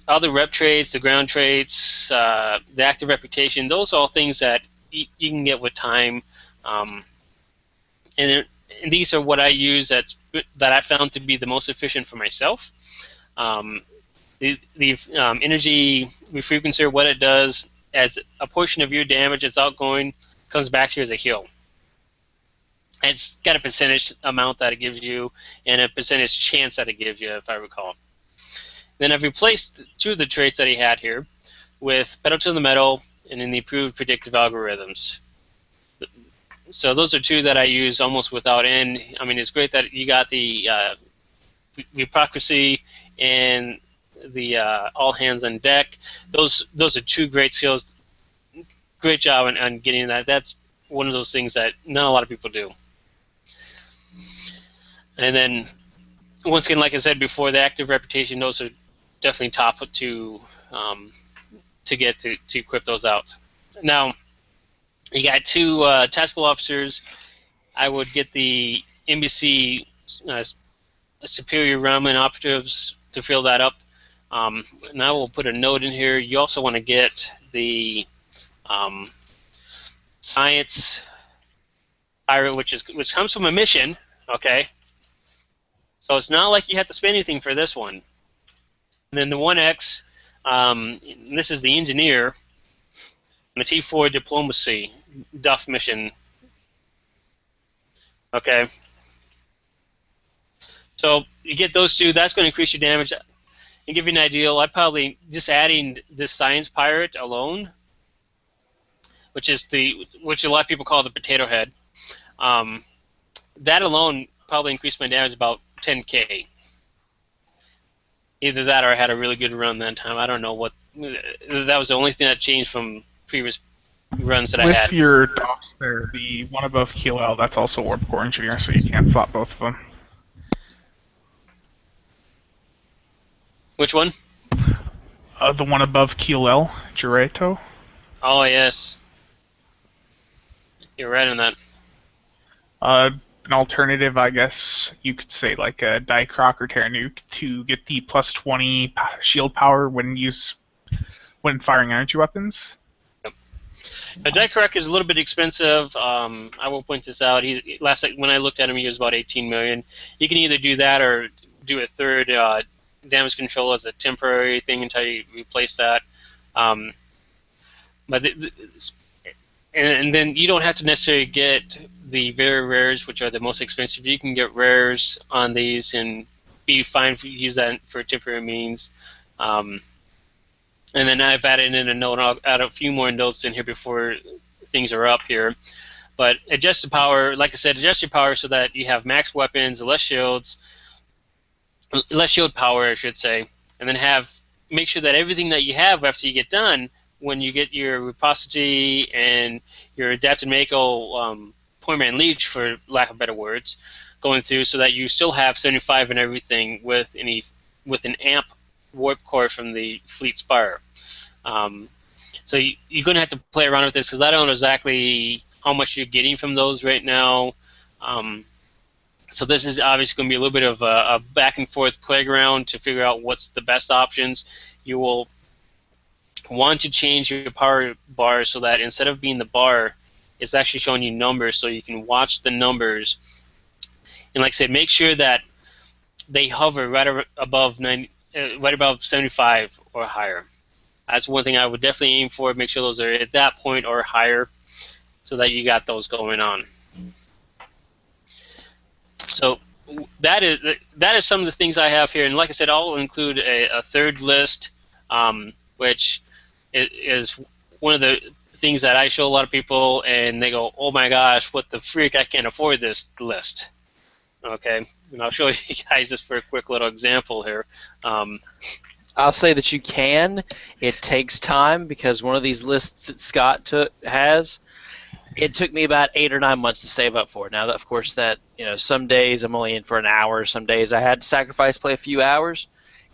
other rep traits, the ground traits, the active reputation, those are all things that you can get with time. And these are what I use that I found to be the most efficient for myself. The energy refrequencer, what it does, as a portion of your damage that's outgoing comes back to you as a heal. It's got a percentage amount that it gives you and a percentage chance that it gives you, if I recall. Then I've replaced 2 of the traits that he had here with Pedal to the Metal and in the improved predictive algorithms. So those are 2 that I use almost without end. I mean, it's great that you got the Hypocrisy and the All Hands on Deck. Those are 2 great skills. Great job on getting that. That's one of those things that not a lot of people do. And then, once again, like I said before, the active reputation, those are definitely top to get to equip those out. Now, you got 2 tactical officers. I would get the NBC superior Ramen operatives to fill that up. Now we'll put a note in here. You also want to get the science pirate, which comes from a mission. Okay. So it's not like you have to spend anything for this one. And then the 1X, this is the engineer, and the T4 diplomacy, Duff mission. Okay. So you get those 2, that's going to increase your damage. And give you an idea, I probably, just adding this science pirate alone, which a lot of people call the potato head, that alone probably increased my damage about 10K. Either that or I had a really good run that time. I don't know what. That was the only thing that changed from previous runs that I With had. your docs there, the one above Keel L, that's also Warp Core Engineer, so you can't slot both of them. Which one? The one above Keel L, Jureto. Oh yes, you're right on that. An alternative, I guess you could say, like a Dicroc or Terranuke to get the plus 20 shield power when firing energy weapons. A Dicroc is a little bit expensive. I will point this out. When I looked at him, he was about 18 million. You can either do that or do a third damage control as a temporary thing until you replace that. Um, but and then you don't have to necessarily get the very rares, which are the most expensive. You can get rares on these and be fine for use that for temporary means. Um, and then I've added in a note. I'll add a few more notes in here before things are up here. But adjust the power, like I said, adjust your power so that you have max weapons, less shields, less shield power, I should say, and then make sure that everything that you have after you get done, when you get your repository and your adapted Mako Pointman Leech, for lack of better words, going through, so that you still have 75 and everything with an amp warp core from the Fleet Spire. Um, so you're going to have to play around with this because I don't know exactly how much you're getting from those right now. So this is obviously going to be a little bit of a back and forth playground to figure out what's the best options. You will want to change your power bar so that instead of being the bar, it's actually showing you numbers so you can watch the numbers. And like I said, make sure that they hover right above 75 or higher. That's one thing I would definitely aim for. Make sure those are at that point or higher so that you got those going on. So that is some of the things I have here, and like I said, I'll include a third list, which is one of the things that I show a lot of people, and they go, "Oh my gosh, what the freak! I can't afford this list." Okay, and I'll show you guys this for a quick little example here. I'll say that you can. It takes time because one of these lists that Scott has, it took me about 8 or 9 months to save up for it. Now, of course, some days I'm only in for an hour. Some days I had to play a few hours.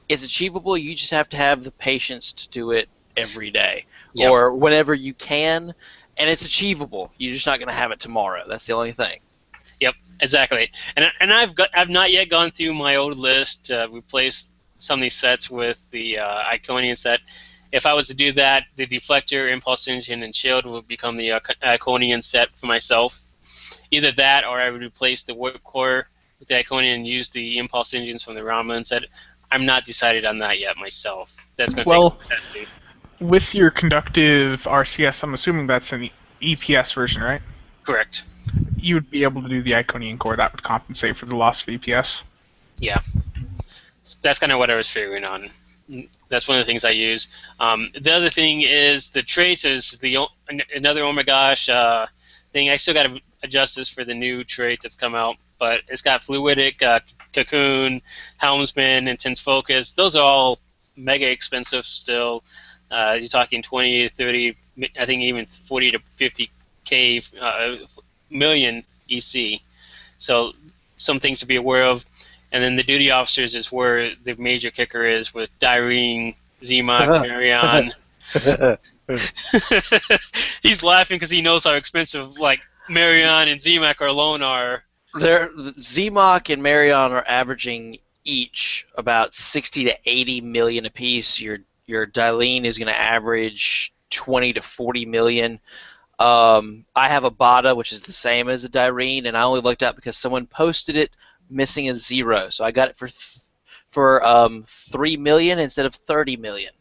It's achievable. You just have to have the patience to do it every day or whenever you can, and it's achievable. You're just not going to have it tomorrow. That's the only thing. Yep, exactly. And I've not yet gone through my old list to replace some of these sets with the Iconian set. If I was to do that, the Deflector, Impulse Engine, and Shield would become the Iconian set for myself. Either that, or I would replace the Warp Core with the Iconian and use the Impulse Engines from the Ramen set. I'm not decided on that yet myself. That's going to take some testing. With your conductive RCS, I'm assuming that's an EPS version, right? Correct. You would be able to do the Iconian core. That would compensate for the loss of EPS. Yeah. That's kind of what I was figuring on. That's one of the things I use. The other thing is the traits is another oh my gosh thing. I still got to adjust this for the new trait that's come out, but it's got Fluidic, Cocoon, Helmsman, Intense Focus. Those are all mega expensive still. You're talking 20 to 30, I think even 40 to 50K million EC. So some things to be aware of. And then the duty officers is where the major kicker is with Dyrene, Zemock, Marion. He's laughing because he knows how expensive Marion and Zemock alone are. Zemock and Marion are averaging each about 60 to 80 million apiece. Your Dylene is going to average 20 to 40 million. I have a Bada, which is the same as a Dyrene, and I only looked up because someone posted it missing a 0, so I got it for 3 million instead of 30 million.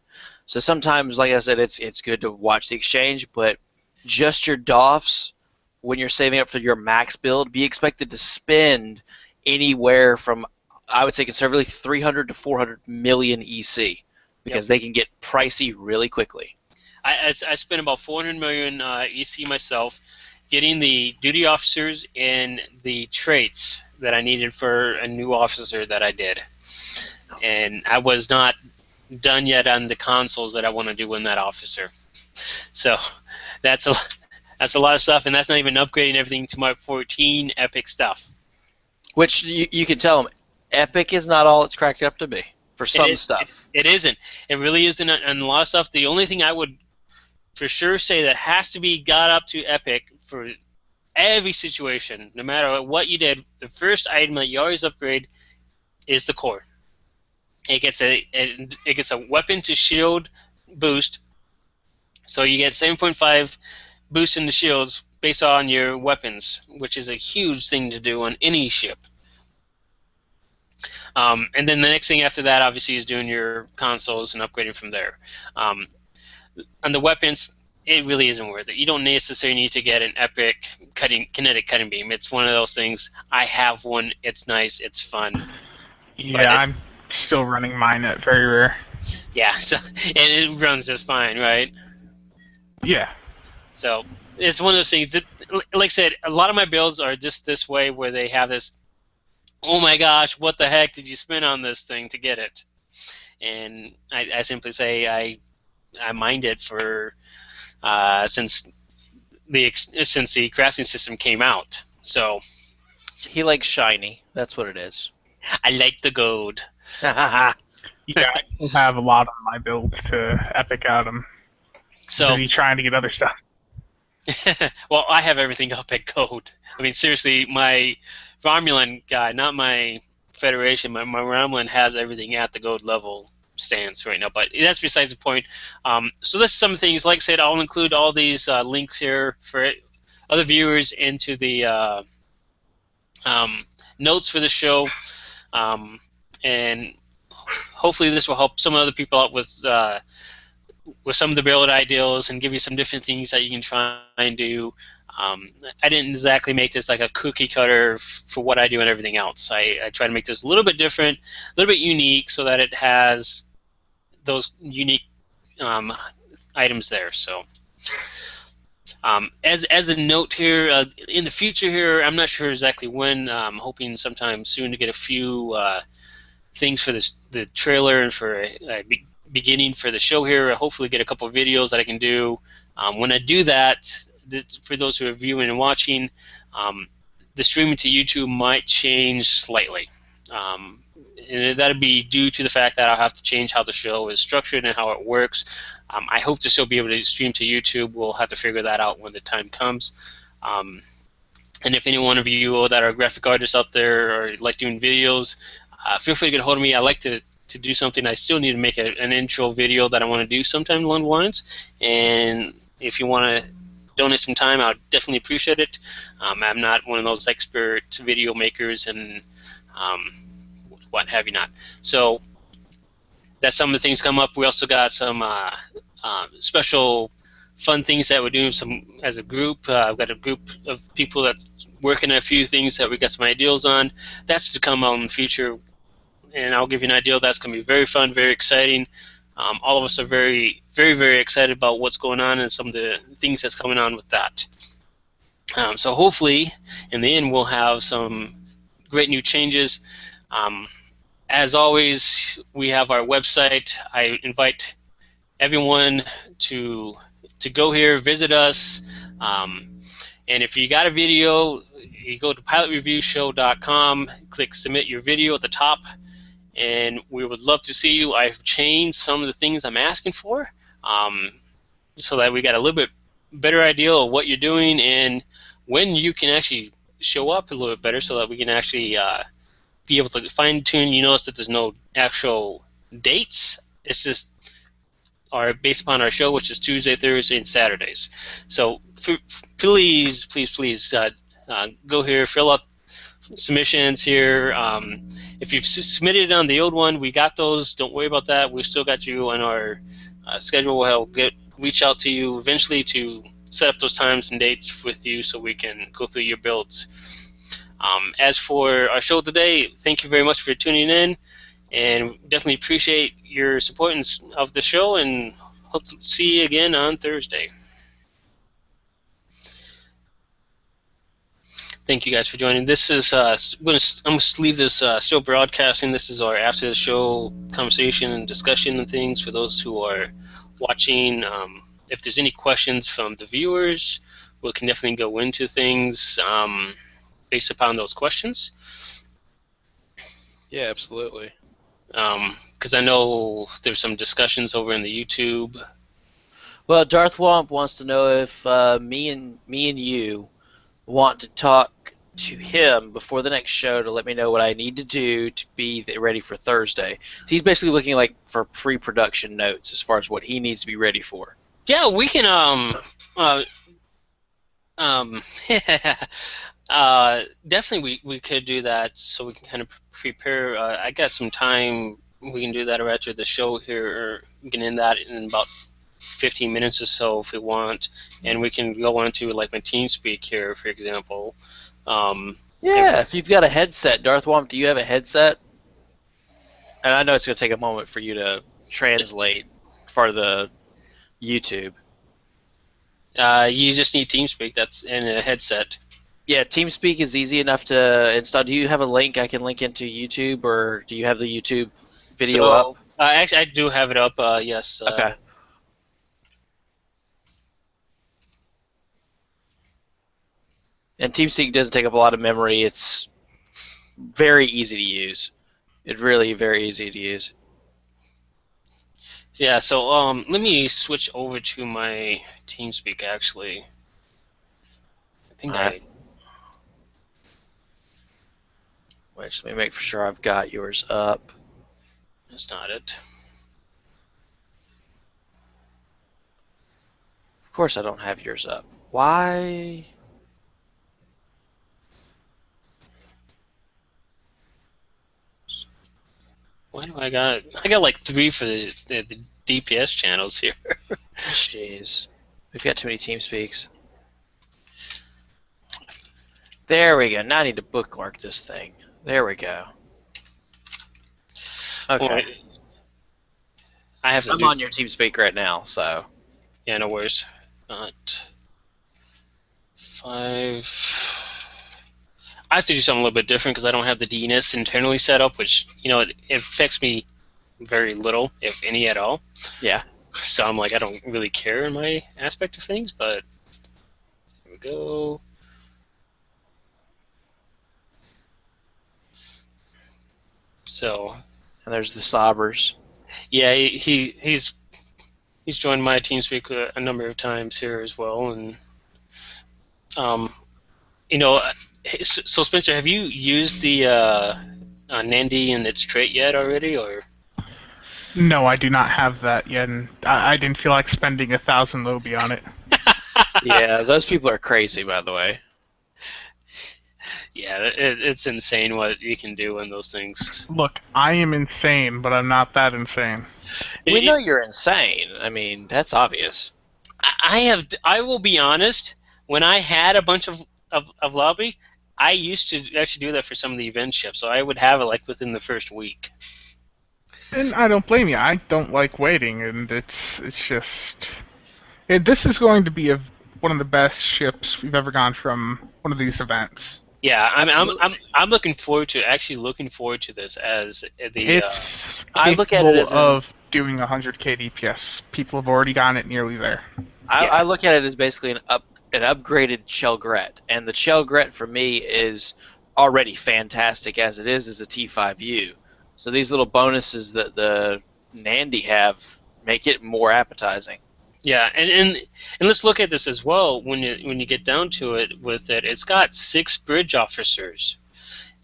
So sometimes, like I said, it's good to watch the exchange, but just your DOFs, when you're saving up for your max build, be expected to spend anywhere from, I would say conservatively, 300 to 400 million EC because they can get pricey really quickly. I spent about 400 million EC myself, getting the duty officers and the traits that I needed for a new officer that I did. And I was not done yet on the consoles that I want to do in that officer. So That's a that's a lot of stuff, and that's not even upgrading everything to Mark 14 epic stuff. Which you can tell them, Epic is not all it's cracked up to be for some stuff. It isn't. It really isn't. And a lot of stuff. The only thing I would for sure say that has to be got up to epic for every situation, no matter what you did, the first item that you always upgrade is the core. It gets a weapon to shield boost, so you get 7.5 boost in the shields based on your weapons, which is a huge thing to do on any ship. And then the next thing after that, obviously, is doing your consoles and upgrading from there. On the weapons, it really isn't worth it. You don't necessarily need to get an epic kinetic cutting beam. It's one of those things. I have one. It's nice. It's fun. Yeah, I'm still running mine at very rare. Yeah, so and it runs just fine, right? Yeah. So it's one of those things that, like I said, a lot of my builds are just this way, where they have this, oh my gosh, what the heck did you spend on this thing to get it? And I simply say I mined it for since the crafting system came out. So He likes shiny. That's what it is. I like the gold. Yeah, I still have a lot on my build to epic out him. So Busy trying to get other stuff. well, I have everything up at gold. I mean, seriously, my Romulan guy, not my Federation, my Romulan has everything at the gold level stance right now. But that's besides the point. So this is some things. Like I said, I'll include all these links here for other viewers into the notes for the show, and hopefully this will help some other people out with some of the build ideals and give you some different things that you can try and do. I didn't exactly make this like a cookie cutter for what I do and everything else. I try to make this a little bit different, a little bit unique, so that it has those unique items there. So as a note here, in the future here, I'm not sure exactly when. I'm hoping sometime soon to get a few things for the trailer and for a beginning for the show here. Hopefully get a couple of videos that I can do. When I do that, for those who are viewing and watching, the streaming to YouTube might change slightly. And that'll be due to the fact that I'll have to change how the show is structured and how it works. I hope to still be able to stream to YouTube. We'll have to figure that out when the time comes. And if any one of you that are graphic artists out there or like doing videos, feel free to get a hold of me. I like to do something. I still need to make an intro video that I want to do sometime along the lines. And if you want to donate some time, I would definitely appreciate it. I'm not one of those expert video makers and what have you not. So that's some of the things come up. We also got some special fun things that we're doing as a group. I've got a group of people that's working on a few things that we got some ideas on. That's to come out in the future, and I'll give you an idea. That's going to be very fun, very exciting. All of us are very, very, very excited about what's going on and some of the things that's coming on with that. So hopefully, in the end, we'll have some great new changes. As always, we have our website. I invite everyone to go here, visit us, and if you got a video, you go to pilotreviewshow.com, click submit your video at the top, and we would love to see you. I've changed some of the things I'm asking for, so that we got a little bit better idea of what you're doing and when you can actually show up a little bit better, so that we can actually be able to fine tune. You notice that there's no actual dates. It's just based upon our show, which is Tuesday, Thursday, and Saturdays. So please go here, fill out submissions here. If you've submitted on the old one, we got those. Don't worry about that. We've still got you on our schedule. We'll reach out to you eventually to set up those times and dates with you so we can go through your builds. As for our show today, thank you very much for tuning in, and definitely appreciate your support of the show, and hope to see you again on Thursday. Thank you guys for joining. This is I'm going to leave this still broadcasting. This is our after the show conversation and discussion and things for those who are watching if there's any questions from the viewers, we can definitely go into things based upon those questions. Yeah, absolutely. Because I know there's some discussions over in the YouTube. Well, Darth Womp wants to know if me and you want to talk to him before the next show to let me know what I need to do to be ready for Thursday. He's basically looking like for pre-production notes as far as what he needs to be ready for. Yeah, we can uh, um, definitely we could do that so we can kind of prepare. I got some time. We can do that right after the show here, or we can end that in about 15 minutes or so if we want, and we can go on to like my TeamSpeak here, for example. Yeah, if you've got a headset, Darth Womp, do you have a headset? And I know it's going to take a moment for you to translate for the YouTube. You just need TeamSpeak. That's in a headset. Yeah, TeamSpeak is easy enough to install. Do you have a link I can link into YouTube, or do you have the YouTube video up? So actually, I do have it up. Yes. Okay. And TeamSpeak doesn't take up a lot of memory. It's very easy to use. It's really very easy to use. Yeah. So let me switch over to my TeamSpeak. Actually, I think All right. Wait, just let me make sure I've got yours up. That's not it. Of course I don't have yours up. Why? Why do I got? I got like 3 for the DPS channels here. Jeez. We've got too many TeamSpeaks. There we go. Now I need to bookmark this thing. There we go. Okay. Well, I have to I'm do. on your TeamSpeak right now, so. Yeah, no worries. 5. I have to do something a little bit different because I don't have the DNS internally set up, which it affects me very little, if any at all. Yeah. So I'm like, I don't really care in my aspect of things, but here we go. So And there's the Sobbers. yeah, he's joined my TeamSpeak a number of times here as well, and you know, so Spencer, have you used the Nandi and its trait yet already, or? No, I do not have that yet, and I didn't feel like spending 1,000 Lobby on it. Yeah, those people are crazy, by the way. Yeah, it's insane what you can do in those things. Look, I am insane, but I'm not that insane. We know you're insane. I mean, that's obvious. I will be honest. When I had a bunch of lobby, I used to actually do that for some of the event ships, so I would have it like within the first week. And I don't blame you. I don't like waiting, and it's just. This is going to be one of the best ships we've ever gone from one of these events. Yeah, I'm looking forward to this as the. It's I look at it as of doing 100k DPS. People have already gotten it nearly there. I look at it as basically an upgraded Chelgret, and the Chelgret for me is already fantastic as it is as a T5U. So these little bonuses that the Nandi have make it more appetizing. Yeah, and let's look at this as well. When you get down to it, with it, it's got 6 bridge officers,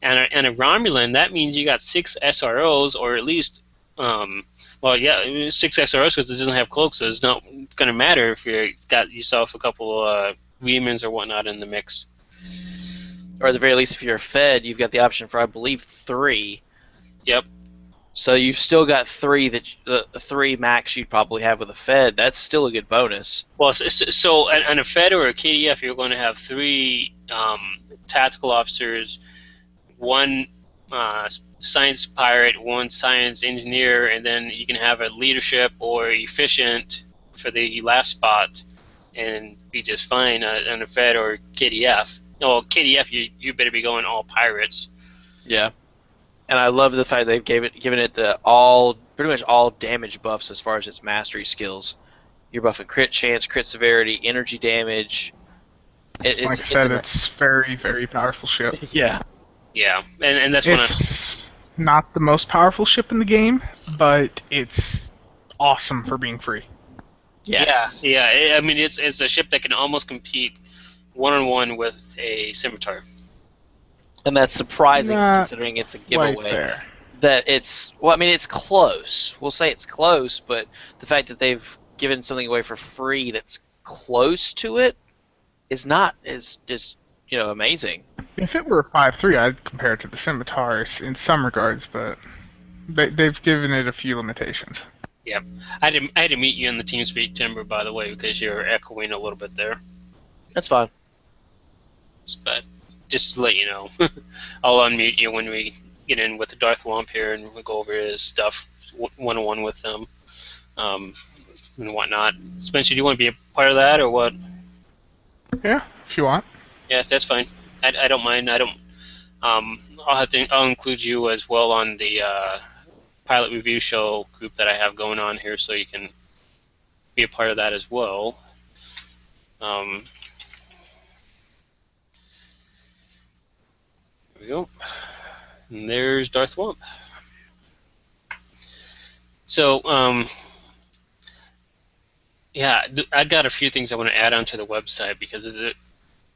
and a Romulan. That means you got 6 SROs, or at least, 6 SROs because it doesn't have cloaks. So it's not going to matter if you got yourself a couple Remans or whatnot in the mix. Or at the very least, if you're fed, you've got the option for, I believe, 3. Yep. So you've still got 3 that the 3 max you'd probably have with a fed. That's still a good bonus. Well, so on a Fed or a KDF, you're going to have 3 tactical officers, 1 science pirate, 1 science engineer, and then you can have a leadership or efficient for the last spot, and be just fine on a Fed or KDF. No, KDF, you better be going all pirates. Yeah. And I love the fact they've given it pretty much all damage buffs as far as its mastery skills. You're buffing crit chance, crit severity, energy damage. Like I It's said, a it's very, very powerful ship. yeah. Yeah, and that's when I, It's not the most powerful ship in the game, but it's awesome for being free. yeah, Yes. yeah. I mean, it's a ship that can almost compete one-on-one with a scimitar. And that's surprising Not considering it's a quite giveaway. there. That it's well, I mean, it's close. We'll say it's close, but the fact that they've given something away for free that's close to it is not is just amazing. If it were a 5-3, I'd compare it to the Scimitars in some regards, but they've given it a few limitations. Yep. I had to meet you in the TeamSpeak, Timber, by the way, because you're echoing a little bit there. That's fine. But just to let you know, I'll unmute you when we get in with the Darth Womp here and we go over his stuff one-on-one with them and whatnot. Spencer, do you want to be a part of that or what? Yeah, if you want. Yeah, that's fine. I don't mind. I don't. I'll include you as well on the pilot review show group that I have going on here, so you can be a part of that as well. There we go. And there's Darth Womp. So, yeah, I got a few things I want to add onto the website because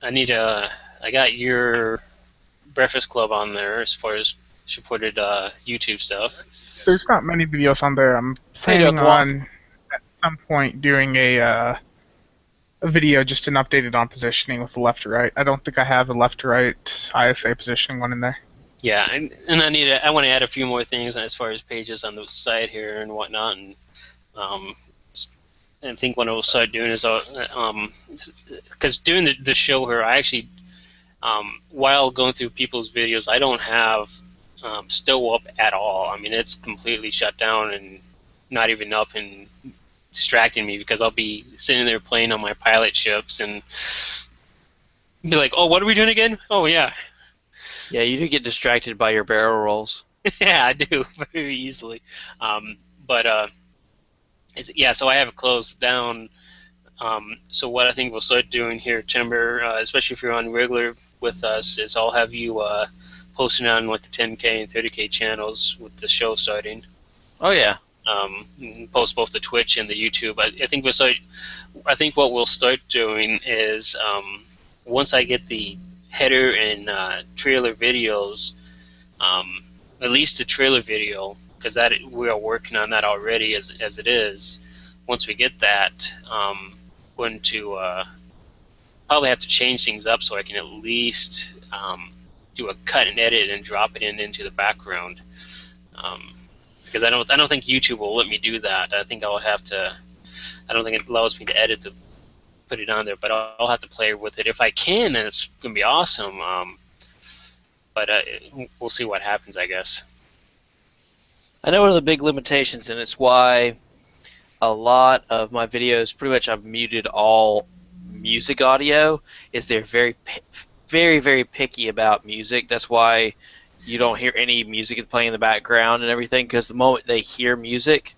I got your Breakfast Club on there as far as supported YouTube stuff. There's not many videos on there. I'm planning on at some point doing a video just an updated on positioning with the left to right. I don't think I have a left to right ISA positioning one in there. Yeah, and I want to add a few more things as far as pages on the site here and whatnot, and um, I think what I'll start doing is because doing the show here, I actually while going through people's videos, I don't have Stow up at all. I mean, it's completely shut down and not even up and distracting me because I'll be sitting there playing on my pilot ships and be like, oh, what are we doing again? Oh, yeah. Yeah, you do get distracted by your barrel rolls. Yeah, I do very easily. But yeah, so I have it closed down. So what I think we'll start doing here, Timber, especially if you're on regular with us, is I'll have you posting on like the 10K and 30K channels with the show starting. Oh yeah. Post both the Twitch and the YouTube. I think we'll start. I think what we'll start doing is once I get the header and trailer videos, at least the trailer video, because that we are working on that already as it is. Once we get that, going to probably have to change things up so I can at least do a cut and edit and drop it into the background. Because I don't think YouTube will let me do that. I think I'll have to. I don't think it allows me to edit to put it on there, but I'll have to play with it. If I can, then it's gonna be awesome. But we'll see what happens, I guess. I know one of the big limitations, and it's why a lot of my videos, pretty much I've muted all music audio, is they're very, very picky about music. That's why you don't hear any music playing in the background and everything, because the moment they hear music,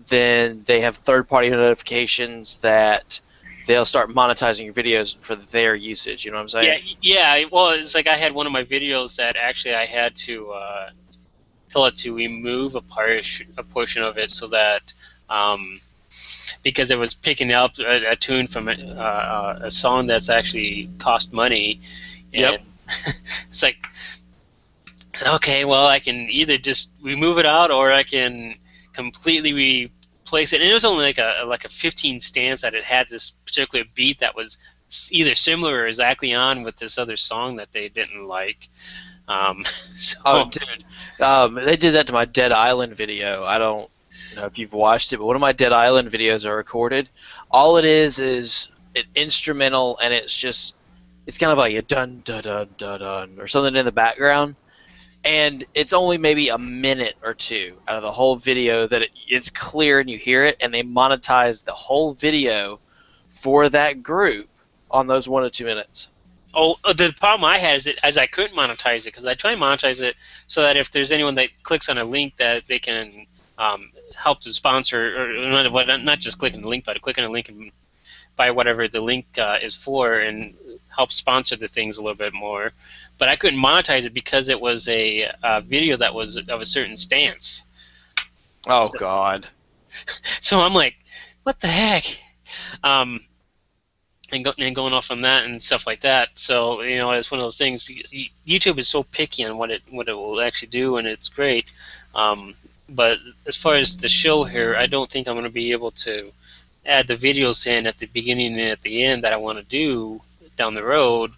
then they have third-party notifications that they'll start monetizing your videos for their usage. You know what I'm saying? Yeah. Well, it's like I had one of my videos that actually I had to tell it to remove a portion of it so that because it was picking up a tune from a song that's actually cost money. And Yep. it's like, okay, well, I can either just remove it out or I can completely replace it. And it was only like a 15 stance that it had this particular beat that was either similar or exactly on with this other song that they didn't like. So, Oh, dude. They did that to my Dead Island video. I don't know if you've watched it, but one of my Dead Island videos are recorded. All it is an instrumental, and it's kind of like a dun dun dun dun dun or something in the background. And it's only maybe a minute or two out of the whole video that it's clear and you hear it, and they monetize the whole video for that group on those 1 to 2 minutes. oh, the problem I had is that I couldn't monetize it because I try and monetize it so that if there's anyone that clicks on a link that they can help to sponsor, or not just clicking the link, but clicking a link and buy whatever the link is for, and help sponsor the things a little bit more. But I couldn't monetize it because it was a video that was of a certain stance. Oh God. So I'm like, what the heck? Um, and going off on that and stuff like that. So it's one of those things. YouTube is so picky on what it will actually do, and it's great. But as far as the show here, I don't think I'm going to be able to add the videos in at the beginning and at the end that I want to do down the road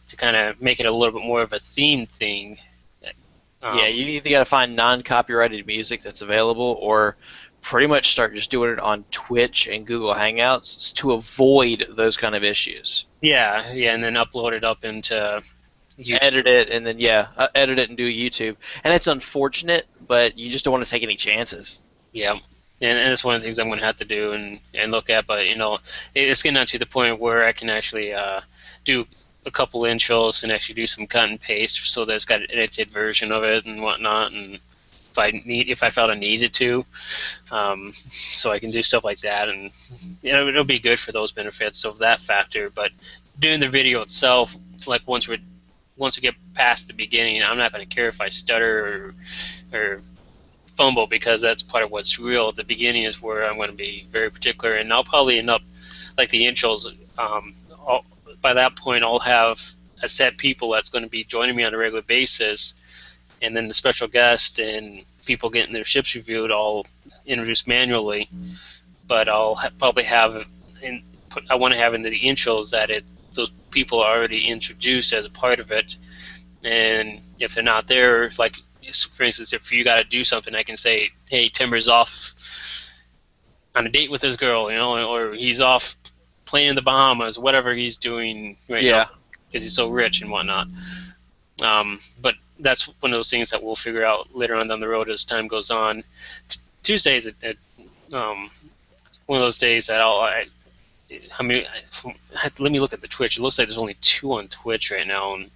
to kind of make it a little bit more of a theme thing. Yeah, you either got to find non-copyrighted music that's available, or pretty much start just doing it on Twitch and Google Hangouts to avoid those kind of issues. Yeah, and then upload it up into YouTube. Edit it, and then edit it and do YouTube. And it's unfortunate, but you just don't want to take any chances. Yeah, and it's one of the things I'm going to have to do and look at. But it's getting to the point where I can actually do a couple intros and actually do some cut and paste, so that it's got an edited version of it and whatnot. And if I felt I needed to, so I can do stuff like that, and it'll be good for those benefits of that factor. But doing the video itself, like once we get past the beginning, I'm not going to care if I stutter or fumble, because that's part of what's real. The beginning is where I'm going to be very particular, and I'll probably end up like the intros. By that point, I'll have a set people that's going to be joining me on a regular basis, and then the special guest and people getting their ships reviewed, I'll introduce manually. But I'll probably have I want to have into the intros that those people are already introduced as a part of it, and if they're not there, like for instance, if you got to do something, I can say, hey, Timber's off on a date with his girl, or he's off playing in the Bahamas, whatever he's doing right now, because he's so rich and whatnot. But that's one of those things that we'll figure out later on down the road as time goes on. Tuesdays, one of those days that let me look at the Twitch. It looks like there's only 2 on Twitch right now. And,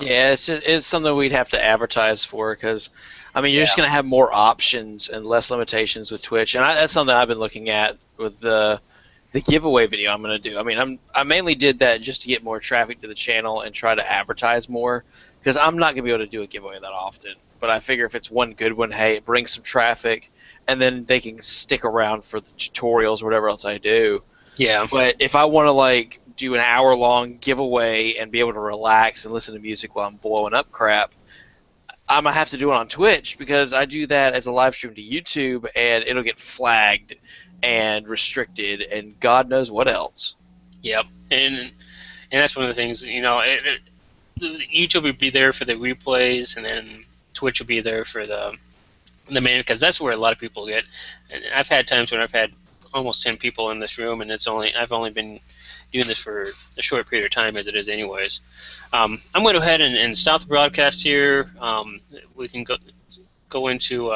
yeah, it's something we'd have to advertise for, because you're just going to have more options and less limitations with Twitch, and that's something I've been looking at with the giveaway video I'm going to do. I mainly did that just to get more traffic to the channel and try to advertise more, because I'm not going to be able to do a giveaway that often. But I figure if it's one good one, hey, it brings some traffic, and then they can stick around for the tutorials or whatever else I do. Yeah. But if I want to do an hour-long giveaway and be able to relax and listen to music while I'm blowing up crap, I'm gonna have to do it on Twitch, because I do that as a live stream to YouTube, and it'll get flagged and restricted and God knows what else. Yep, and that's one of the things. YouTube will be there for the replays, and then Twitch will be there for the main, because that's where a lot of people get. And I've had times when I've had almost 10 people in this room, and I've only been doing this for a short period of time, as it is anyways. I'm going to go ahead and stop the broadcast here. We can go into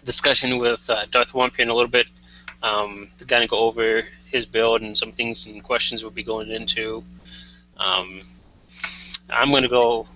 discussion with Darth Wampy in a little bit. To kind of go over his build and some things and questions we'll be going into. I'm going to go